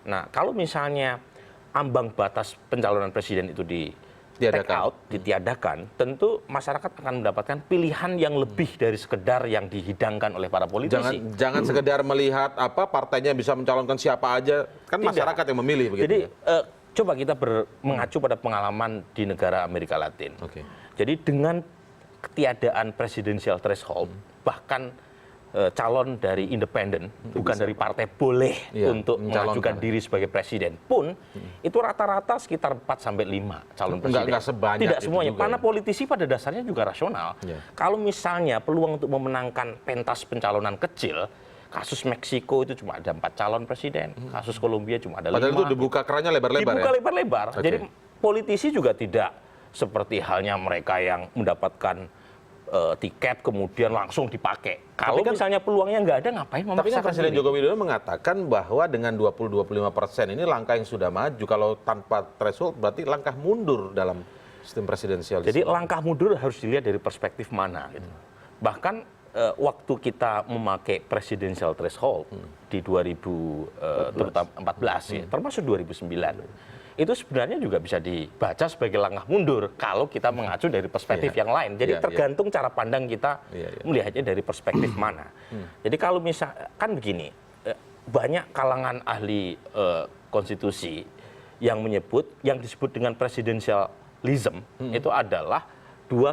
Nah, kalau misalnya ambang batas pencalonan presiden itu ditiadakan, tentu masyarakat akan mendapatkan pilihan yang lebih dari sekedar yang dihidangkan oleh para politisi. Jangan sekedar melihat partainya bisa mencalonkan siapa aja, kan masyarakat yang memilih begitu. Jadi coba kita mengacu pada pengalaman di negara Amerika Latin. Jadi dengan ketiadaan presidensial threshold, bahkan calon dari independen, bukan dari partai, boleh untuk mengajukan diri sebagai presiden pun, itu rata-rata sekitar 4-5 calon presiden. Enggak sebanyak. Tidak semuanya, juga, karena politisi pada dasarnya juga rasional. Kalau misalnya peluang untuk memenangkan pentas pencalonan kecil, kasus Meksiko itu cuma ada 4 calon presiden, kasus Kolombia cuma ada 5. Padahal itu dibuka kerannya lebar-lebar. Dibuka lebar-lebar. Jadi politisi juga tidak seperti halnya mereka yang mendapatkan tiket kemudian langsung dipakai. Kalau misalnya peluangnya nggak ada, ngapain memaksakan? Tapi kan Presiden Joko Widodo mengatakan bahwa dengan 20-25% ini langkah yang sudah maju. Kalau tanpa threshold berarti langkah mundur dalam sistem presidensial. Jadi langkah mundur harus dilihat dari perspektif mana. Gitu. Bahkan waktu kita memakai presidensial threshold di 2014, termasuk 2009. Itu sebenarnya juga bisa dibaca sebagai langkah mundur kalau kita mengacu dari perspektif yang lain. Jadi tergantung cara pandang kita melihatnya dari perspektif mana. Jadi kalau kan begini, banyak kalangan ahli konstitusi yang menyebut, yang disebut dengan presidensialism itu adalah dua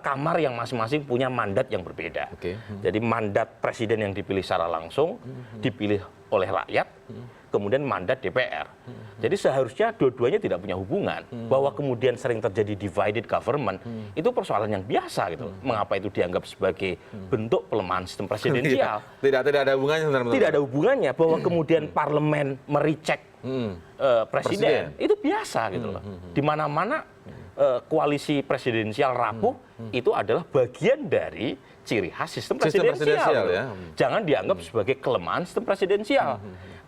kamar yang masing-masing punya mandat yang berbeda. Jadi mandat presiden yang dipilih secara langsung, dipilih oleh rakyat, kemudian mandat DPR. Jadi seharusnya dua-duanya tidak punya hubungan. Bahwa kemudian sering terjadi divided government, itu persoalan yang biasa gitu. Mengapa itu dianggap sebagai bentuk pelemahan sistem presidensial? Tidak ada hubungannya. Tidak ada hubungannya bahwa kemudian parlemen merecek presiden. Itu biasa gitu loh. Di mana-mana koalisi presidensial rapuh itu adalah bagian dari ciri khas sistem presidensial. Jangan dianggap sebagai kelemahan sistem presidensial.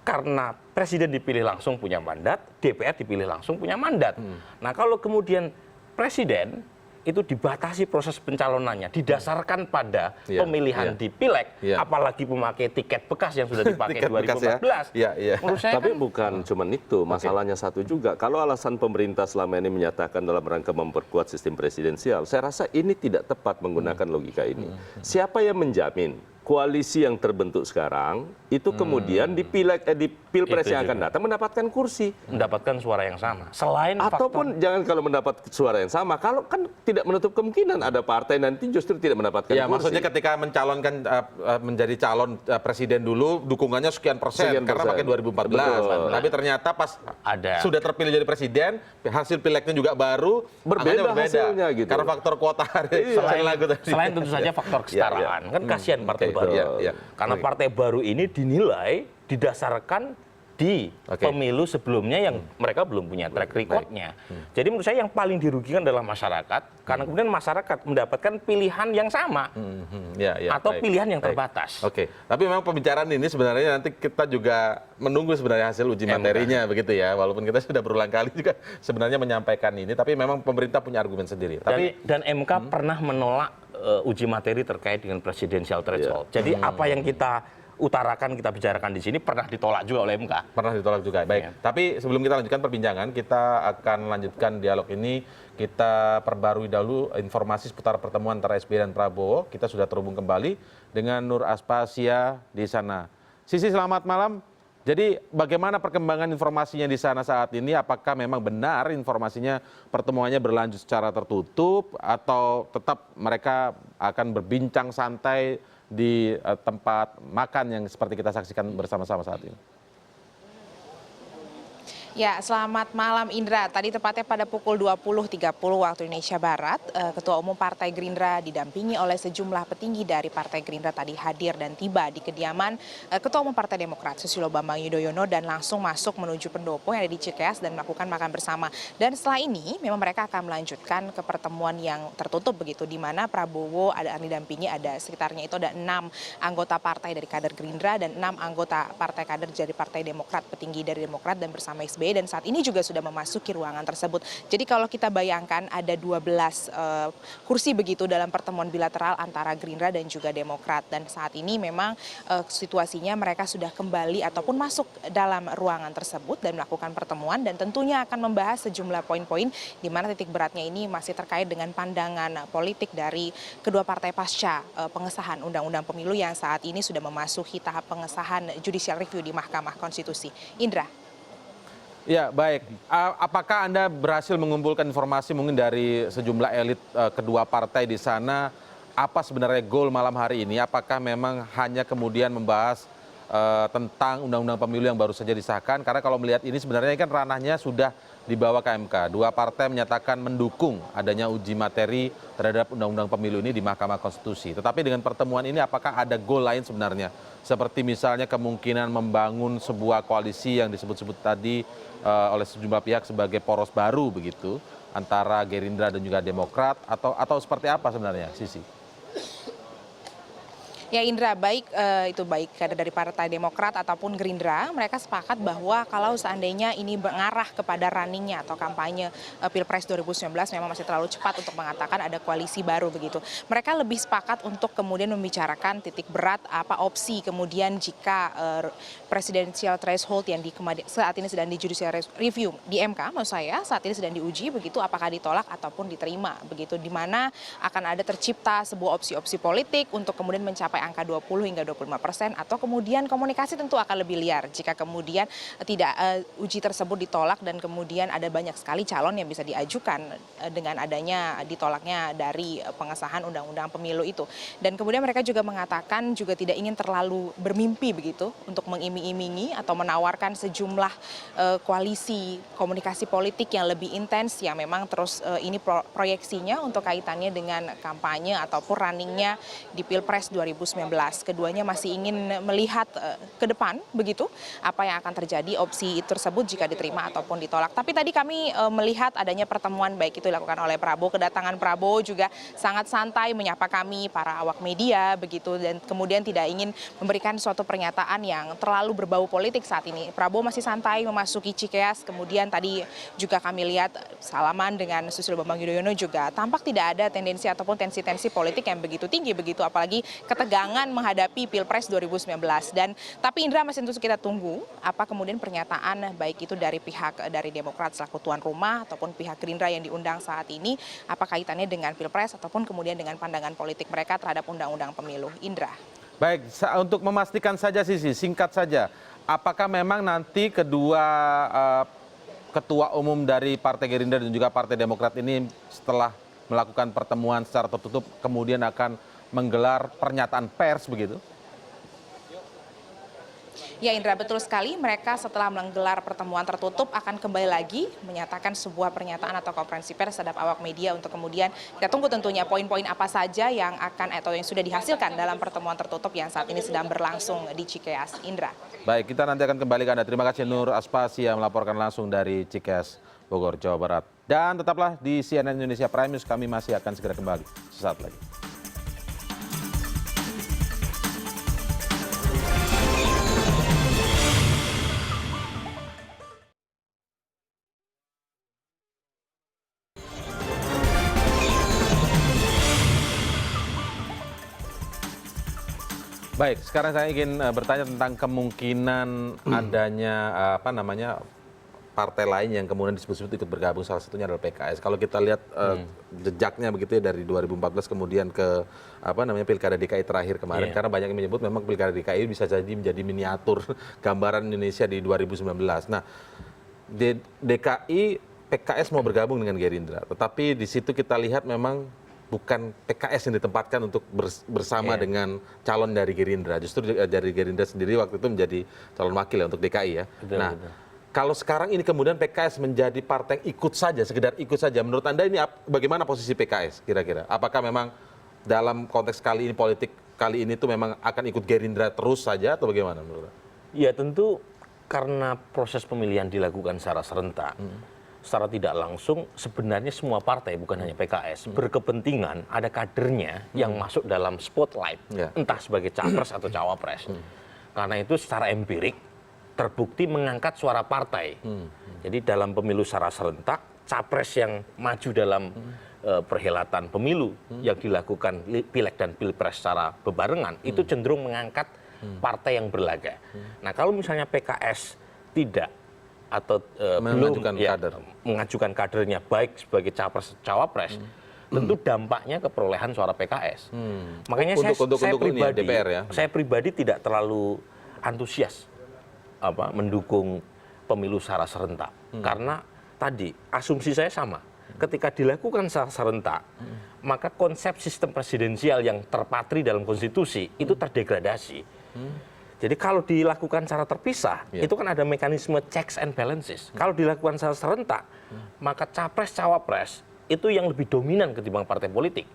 Karena presiden dipilih langsung punya mandat, DPR dipilih langsung punya mandat. Nah, kalau kemudian presiden itu dibatasi proses pencalonannya didasarkan pada pemilihan di pileg, apalagi memakai tiket bekas yang sudah dipakai 2014. Menurut saya tapi bukan cuma itu, masalahnya satu juga. Kalau alasan pemerintah selama ini menyatakan dalam rangka memperkuat sistem presidensial, saya rasa ini tidak tepat menggunakan logika ini. Siapa yang menjamin koalisi yang terbentuk sekarang itu kemudian di pilpres yang akan datang mendapatkan kursi, mendapatkan suara yang sama. Selain ataupun jangan kalau mendapat suara yang sama, kalau kan tidak menutup kemungkinan ada partai nanti justru tidak mendapatkan Ya, kursi. maksudnya ketika mencalonkan menjadi calon presiden dulu dukungannya sekian persen karena pakai 2014. Betul. Tapi ternyata pas Ada. sudah terpilih jadi presiden, hasil pileknya juga baru, Berbeda angkanya hasilnya gitu. Karena faktor kuota selain tentu saja faktor kesetaraan, kan kasihan partai baru. Karena partai baru ini dinilai didasarkan di pemilu sebelumnya yang mereka belum punya track record-nya. Jadi menurut saya yang paling dirugikan adalah masyarakat, karena kemudian masyarakat mendapatkan pilihan yang sama atau pilihan yang terbatas. Oke, tapi memang pembicaraan ini sebenarnya nanti kita juga menunggu sebenarnya hasil uji materinya begitu ya. Walaupun kita sudah berulang kali juga sebenarnya menyampaikan ini, tapi memang pemerintah punya argumen sendiri. Dan MK pernah menolak uji materi terkait dengan presidensial threshold. Jadi apa yang kita utarakan, kita bicarakan di sini pernah ditolak juga oleh MK. Pernah ditolak juga. Baik. Tapi sebelum kita lanjutkan perbincangan, kita akan lanjutkan dialog ini. Kita perbarui dahulu informasi seputar pertemuan antara SBY dan Prabowo. Kita sudah terhubung kembali dengan Nur Aspasya di sana. Sisi, selamat malam. Jadi bagaimana perkembangan informasinya di sana saat ini? Apakah memang benar informasinya pertemuannya berlanjut secara tertutup atau tetap mereka akan berbincang santai di tempat makan yang seperti kita saksikan bersama-sama saat ini? Ya, selamat malam Indra. Tadi tepatnya pada pukul 20.30 waktu Indonesia Barat, Ketua Umum Partai Gerindra didampingi oleh sejumlah petinggi dari Partai Gerindra tadi hadir dan tiba di kediaman Ketua Umum Partai Demokrat Susilo Bambang Yudhoyono dan langsung masuk menuju pendopo yang ada di Cikeas dan melakukan makan bersama. Dan setelah ini memang mereka akan melanjutkan ke pertemuan yang tertutup begitu, di mana Prabowo ada didampingi, ada sekitarnya itu ada 6 anggota partai dari kader Gerindra dan 6 anggota partai kader dari Partai Demokrat, petinggi dari Demokrat dan bersama SBY. Dan saat ini juga sudah memasuki ruangan tersebut. Jadi kalau kita bayangkan ada 12 kursi begitu dalam pertemuan bilateral antara Gerindra dan juga Demokrat. Dan saat ini memang situasinya mereka sudah kembali ataupun masuk dalam ruangan tersebut dan melakukan pertemuan dan tentunya akan membahas sejumlah poin-poin di mana titik beratnya ini masih terkait dengan pandangan politik dari kedua partai pasca pengesahan Undang-Undang Pemilu yang saat ini sudah memasuki tahap pengesahan judicial review di Mahkamah Konstitusi. Indra. Ya, baik. Apakah Anda berhasil mengumpulkan informasi mungkin dari sejumlah elit kedua partai di sana? Apa sebenarnya goal malam hari ini? Apakah memang hanya kemudian membahas tentang undang-undang pemilu yang baru saja disahkan? Karena kalau melihat ini sebenarnya kan ranahnya sudah dibawa ke MK. Dua partai menyatakan mendukung adanya uji materi terhadap undang-undang pemilu ini di Mahkamah Konstitusi. Tetapi dengan pertemuan ini apakah ada goal lain sebenarnya? Seperti misalnya kemungkinan membangun sebuah koalisi yang disebut-sebut tadi oleh sejumlah pihak sebagai poros baru begitu antara Gerindra dan juga Demokrat atau seperti apa sebenarnya, Sisi? Ya Indra, baik itu baik kader dari Partai Demokrat ataupun Gerindra, mereka sepakat bahwa kalau seandainya ini mengarah kepada runningnya atau kampanye Pilpres 2019 memang masih terlalu cepat untuk mengatakan ada koalisi baru begitu. Mereka lebih sepakat untuk kemudian membicarakan titik berat apa opsi kemudian jika presidensial threshold yang saat ini sedang di judicial review di MK, maksud saya saat ini sedang diuji begitu, apakah ditolak ataupun diterima begitu, di mana akan ada tercipta sebuah opsi-opsi politik untuk kemudian mencapai angka 20 hingga 25% atau kemudian komunikasi tentu akan lebih liar jika kemudian tidak uji tersebut ditolak dan kemudian ada banyak sekali calon yang bisa diajukan dengan adanya ditolaknya dari pengesahan undang-undang pemilu itu. Dan kemudian mereka juga mengatakan juga tidak ingin terlalu bermimpi begitu untuk mengiming-imingi atau menawarkan sejumlah koalisi komunikasi politik yang lebih intens yang memang terus ini proyeksinya untuk kaitannya dengan kampanye ataupun runningnya di Pilpres 2019. Keduanya masih ingin melihat ke depan begitu apa yang akan terjadi opsi tersebut jika diterima ataupun ditolak. Tapi tadi kami melihat adanya pertemuan baik itu dilakukan oleh Prabowo, kedatangan Prabowo juga sangat santai menyapa kami para awak media begitu dan kemudian tidak ingin memberikan suatu pernyataan yang terlalu berbau politik saat ini. Prabowo masih santai memasuki Cikeas, kemudian tadi juga kami lihat salaman dengan Susilo Bambang Yudhoyono juga tampak tidak ada tendensi ataupun tensi-tensi politik yang begitu tinggi begitu, apalagi ketegangan menghadapi Pilpres 2019. Tapi Indra masih terus kita tunggu apa kemudian pernyataan baik itu dari pihak dari Demokrat selaku tuan rumah ataupun pihak Gerindra yang diundang saat ini, apa kaitannya dengan Pilpres ataupun kemudian dengan pandangan politik mereka terhadap undang-undang pemilu. Indra. Baik, untuk memastikan saja Sisi, singkat saja, apakah memang nanti kedua ketua umum dari Partai Gerindra dan juga Partai Demokrat ini setelah melakukan pertemuan secara tertutup kemudian akan menggelar pernyataan pers begitu? Ya Indra, betul sekali. Mereka setelah menggelar pertemuan tertutup akan kembali lagi menyatakan sebuah pernyataan atau konferensi pers terhadap awak media untuk kemudian kita tunggu tentunya poin-poin apa saja yang akan atau yang sudah dihasilkan dalam pertemuan tertutup yang saat ini sedang berlangsung di Cikeas. Indra. Baik, kita nanti akan kembali ke Anda. Terima kasih Nur Aspasya yang melaporkan langsung dari Cikeas, Bogor, Jawa Barat. Dan tetaplah di CNN Indonesia Prime News, kami masih akan segera kembali sesaat lagi. Baik, sekarang saya ingin bertanya tentang kemungkinan adanya partai lain yang kemudian disebut-sebut ikut bergabung, salah satunya adalah PKS. Kalau kita lihat jejaknya begitu ya dari 2014 kemudian ke Pilkada DKI terakhir kemarin, karena banyak yang menyebut memang Pilkada DKI bisa jadi menjadi miniatur gambaran Indonesia di 2019. Nah, di DKI PKS mau bergabung dengan Gerindra, tetapi di situ kita lihat memang bukan PKS yang ditempatkan untuk bersama dengan calon dari Gerindra. Justru dari Gerindra sendiri waktu itu menjadi calon wakil ya untuk DKI ya. Betul. Kalau sekarang ini kemudian PKS menjadi partai yang ikut saja, sekedar ikut saja. Menurut Anda ini bagaimana posisi PKS kira-kira? Apakah memang dalam konteks kali ini politik kali ini tuh memang akan ikut Gerindra terus saja atau bagaimana menurut Anda? Ya tentu karena proses pemilihan dilakukan secara serentak. Secara tidak langsung sebenarnya semua partai bukan hanya PKS berkepentingan ada kadernya yang masuk dalam spotlight entah sebagai capres atau cawapres. Karena itu secara empirik terbukti mengangkat suara partai. Jadi dalam pemilu secara serentak capres yang maju dalam perhelatan pemilu yang dilakukan pileg dan pilpres secara bebarengan itu cenderung mengangkat partai yang berlaga. Nah kalau misalnya PKS tidak atau mengajukan kadernya baik sebagai capres cawapres, tentu dampaknya ke perolehan suara PKS. Makanya saya pribadi tidak terlalu antusias mendukung pemilu secara serentak, karena tadi asumsi saya sama. Ketika dilakukan secara serentak, maka konsep sistem presidensial yang terpatri dalam konstitusi itu terdegradasi. Jadi kalau dilakukan secara terpisah, itu kan ada mekanisme checks and balances. Kalau dilakukan secara serentak, maka capres-cawapres itu yang lebih dominan ketimbang partai politik.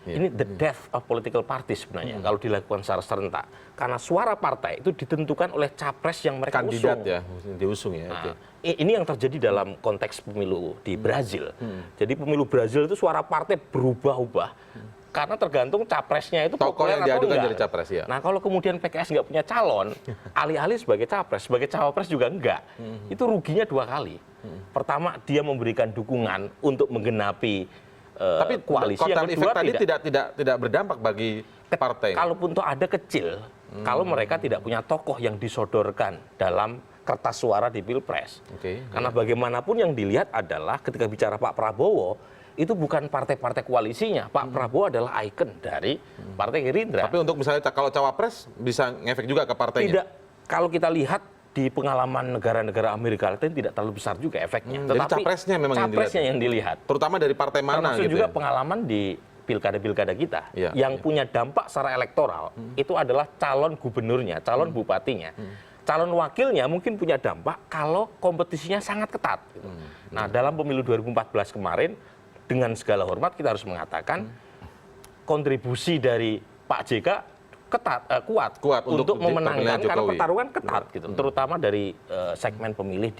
Ini the death of political party sebenarnya kalau dilakukan secara serentak. Karena suara partai itu ditentukan oleh capres yang mereka kandidat usung. Diusung ya. Nah, ini yang terjadi dalam konteks pemilu di Brazil. Jadi pemilu Brazil itu suara partai berubah-ubah. Karena tergantung capresnya itu populer atau enggak. Jadi capres, ya. Nah kalau kemudian PKS nggak punya calon, alih-alih sebagai capres, sebagai cawapres juga enggak. Itu ruginya dua kali. Pertama dia memberikan dukungan untuk menggenapi koalisi. Yang kedua tadi tidak berdampak bagi partai. Kalaupun toh ada kecil, kalau mereka tidak punya tokoh yang disodorkan dalam kertas suara di Pilpres. Karena bagaimanapun yang dilihat adalah ketika bicara Pak Prabowo, itu bukan partai-partai koalisinya. Pak Prabowo adalah ikon dari Partai Gerindra. Tapi untuk misalnya kalau cawapres bisa ngefek juga ke partainya? Tidak. Kalau kita lihat di pengalaman negara-negara Amerika Latin tidak terlalu besar juga efeknya. Jadi capresnya memang yang dilihat. Terutama dari partai mana termasuk gitu juga ya? pengalaman di pilkada-pilkada kita. Yang punya dampak secara elektoral itu adalah calon gubernurnya, calon bupatinya. Calon wakilnya mungkin punya dampak kalau kompetisinya sangat ketat. Gitu. Nah dalam pemilu 2014 kemarin, dengan segala hormat kita harus mengatakan kontribusi dari Pak JK kuat untuk memenangkan karena pertarungan ketat gitu, terutama dari segmen pemilih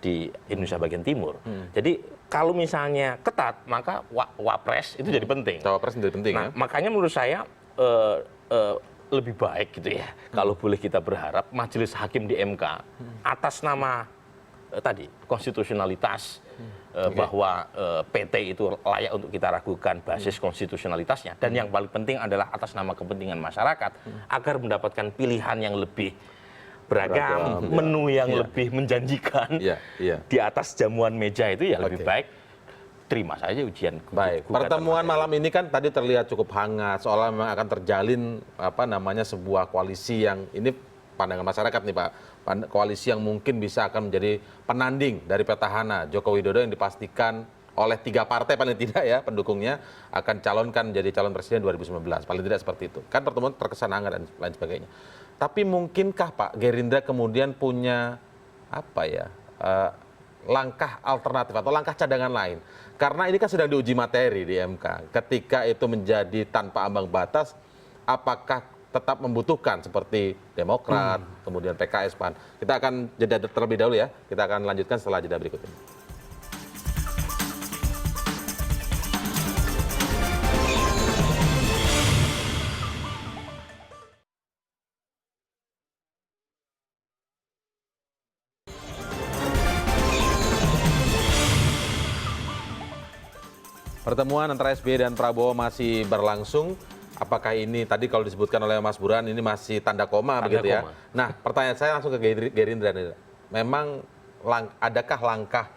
di Indonesia bagian timur. Jadi kalau misalnya ketat maka wapres itu jadi penting. Cawapres jadi penting. Nah, makanya menurut saya lebih baik gitu ya kalau boleh kita berharap majelis hakim di MK atas nama tadi konstitusionalitas bahwa PT itu layak untuk kita ragukan basis konstitusionalitasnya dan yang paling penting adalah atas nama kepentingan masyarakat agar mendapatkan pilihan yang lebih beragam, menu yang lebih menjanjikan di atas jamuan meja itu ya lebih baik terima saja ujian. Baik, pertemuan malam ini kan tadi terlihat cukup hangat, seolah memang akan terjalin sebuah koalisi yang ini pandangan masyarakat nih Pak, koalisi yang mungkin bisa akan menjadi penanding dari petahana Joko Widodo yang dipastikan oleh 3 partai paling tidak ya pendukungnya akan calonkan menjadi calon presiden 2019, paling tidak seperti itu. Kan pertemuan terkesan hangat dan lain sebagainya. Tapi mungkinkah Pak Gerindra kemudian punya langkah alternatif atau langkah cadangan lain? Karena ini kan sedang diuji materi di MK. Ketika itu menjadi tanpa ambang batas, apakah tetap membutuhkan seperti Demokrat, kemudian PKS, PAN? Kita akan jeda terlebih dahulu ya. Kita akan lanjutkan setelah jeda berikut ini. Pertemuan antara SBY dan Prabowo masih berlangsung. Apakah ini tadi kalau disebutkan oleh Mas Burhan ini masih tanda koma begitu ya? Nah, pertanyaan saya langsung ke Gerindra nih. Memang adakah langkah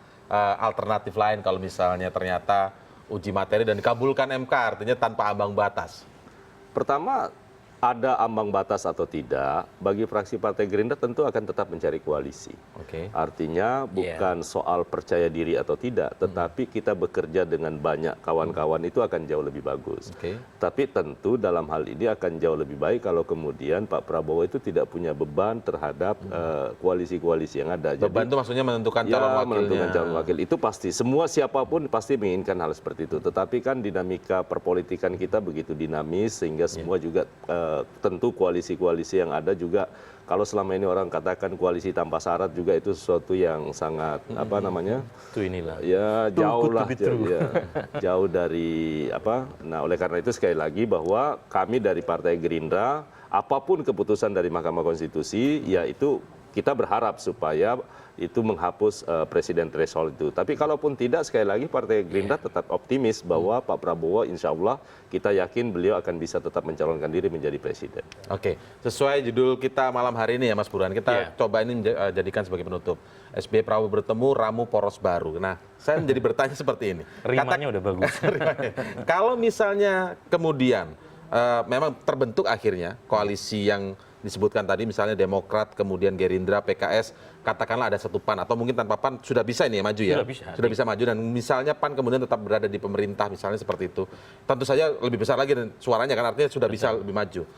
alternatif lain kalau misalnya ternyata uji materi dan dikabulkan MK artinya tanpa ambang batas? Pertama, ada ambang batas atau tidak, bagi fraksi Partai Gerindra tentu akan tetap mencari koalisi. Artinya bukan soal percaya diri atau tidak, tetapi kita bekerja dengan banyak kawan-kawan itu akan jauh lebih bagus. Tapi tentu dalam hal ini akan jauh lebih baik kalau kemudian Pak Prabowo itu tidak punya beban terhadap koalisi-koalisi yang ada. Beban itu maksudnya menentukan calon wakilnya. Menentukan calon wakil itu pasti. Semua siapapun pasti menginginkan hal seperti itu. Tetapi kan dinamika perpolitikan kita begitu dinamis sehingga semua juga tentu koalisi-koalisi yang ada juga kalau selama ini orang katakan koalisi tanpa syarat juga itu sesuatu yang sangat jauh lah jauh dari nah oleh karena itu sekali lagi bahwa kami dari Partai Gerindra apapun keputusan dari Mahkamah Konstitusi yaitu kita berharap supaya itu menghapus presiden threshold itu. Tapi kalaupun tidak, sekali lagi Partai Gerindra tetap optimis bahwa Pak Prabowo insya Allah kita yakin beliau akan bisa tetap mencalonkan diri menjadi presiden. Oke, sesuai judul kita malam hari ini ya Mas Burhan, kita coba ini jadikan sebagai penutup. SBY Prabowo bertemu, ramu poros baru. Nah, saya menjadi bertanya seperti ini. Rimanya udah bagus. Kalau misalnya kemudian memang terbentuk akhirnya koalisi yang disebutkan tadi misalnya Demokrat, kemudian Gerindra, PKS, katakanlah ada satu PAN atau mungkin tanpa PAN sudah bisa ini ya maju ya? Sudah bisa maju dan misalnya PAN kemudian tetap berada di pemerintah misalnya seperti itu. Tentu saja lebih besar lagi dan suaranya kan artinya sudah bisa lebih maju.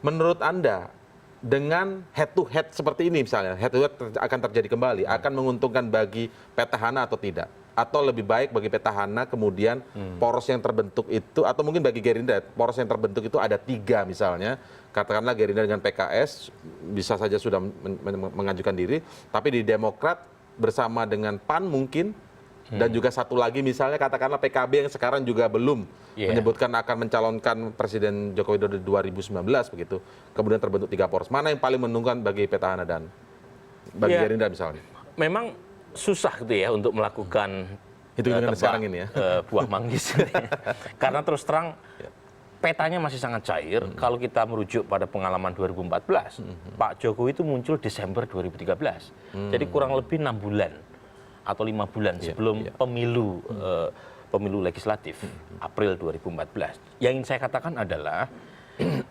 Menurut Anda dengan head to head seperti ini misalnya, head to head akan terjadi kembali, akan menguntungkan bagi petahana atau tidak? Atau lebih baik bagi petahana kemudian poros yang terbentuk itu, atau mungkin bagi Gerindra, poros yang terbentuk itu ada 3 misalnya, katakanlah Gerindra dengan PKS bisa saja sudah mengajukan diri, tapi di Demokrat bersama dengan PAN mungkin, dan juga satu lagi misalnya katakanlah PKB yang sekarang juga belum menyebutkan akan mencalonkan Presiden Joko Widodo 2019 begitu, kemudian terbentuk 3 poros. Mana yang paling menguntungkan bagi petahana dan bagi Gerindra misalnya? Memang susah gitu ya untuk melakukan sekarang ini ya buah manggis karena terus terang petanya masih sangat cair. Kalau kita merujuk pada pengalaman 2014 Pak Jokowi itu muncul Desember 2013 jadi kurang lebih 6 bulan atau 5 bulan sebelum pemilu legislatif April 2014. Yang ingin saya katakan adalah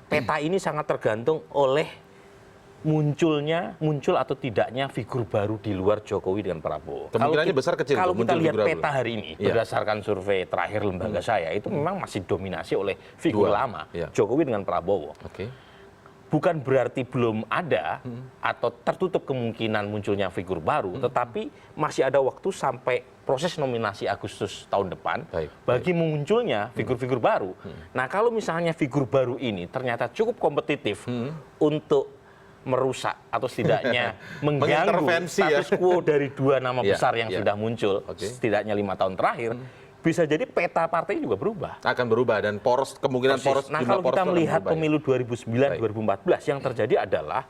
peta ini sangat tergantung oleh muncul atau tidaknya figur baru di luar Jokowi dengan Prabowo. Kemungkinannya besar kecil. Kalau kita lihat peta hari ini, berdasarkan survei terakhir lembaga saya, itu memang masih dominasi oleh figur lama, Jokowi dengan Prabowo. Bukan berarti belum ada atau tertutup kemungkinan munculnya figur baru, tetapi masih ada waktu sampai proses nominasi Agustus tahun depan bagi munculnya figur-figur baru. Nah, kalau misalnya figur baru ini ternyata cukup kompetitif untuk merusak atau setidaknya mengganggu status quo dari 2 nama besar yang sudah muncul setidaknya 5 tahun terakhir, bisa jadi peta partai juga berubah. Akan berubah dan kemungkinan poros. Nah, kalau kita melihat pemilu 2009-2014 yang terjadi adalah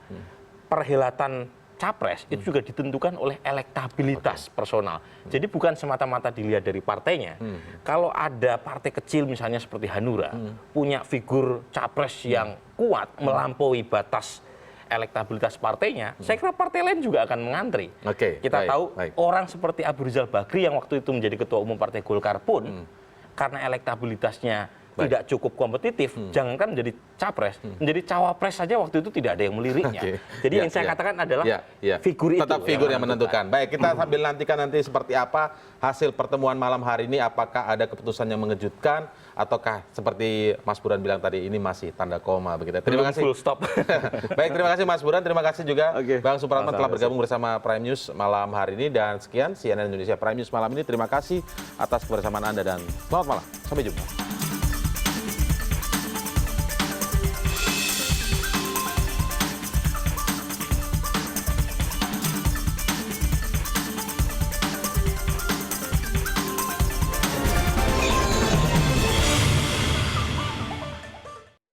perhelatan capres itu juga ditentukan oleh elektabilitas personal. Jadi bukan semata-mata dilihat dari partainya. Kalau ada partai kecil misalnya seperti Hanura punya figur capres yang kuat melampaui batas elektabilitas partainya, saya kira partai lain juga akan mengantri. Oke, Kita baik, tahu baik. orang seperti Abu Rizal Bakri yang waktu itu menjadi ketua umum Partai Golkar pun, karena elektabilitasnya tidak cukup kompetitif, jangankan menjadi capres, menjadi cawapres saja waktu itu tidak ada yang meliriknya. Oke. Jadi Ya, yang saya ya. katakan adalah Ya. figur itu. Tetap figur yang menentukan. Baik, kita sambil nantikan nanti seperti apa hasil pertemuan malam hari ini, apakah ada keputusan yang mengejutkan, ataukah seperti Mas Burhan bilang tadi, ini masih tanda koma begitu. Terima Belum kasih. full stop. Baik, terima kasih Mas Burhan, terima kasih juga Oke. Bang Supratman telah Sama-sama. bergabung bersama Prime News malam hari ini, dan sekian CNN Indonesia Prime News malam ini. Terima kasih atas kebersamaan Anda dan selamat malam. Sampai jumpa.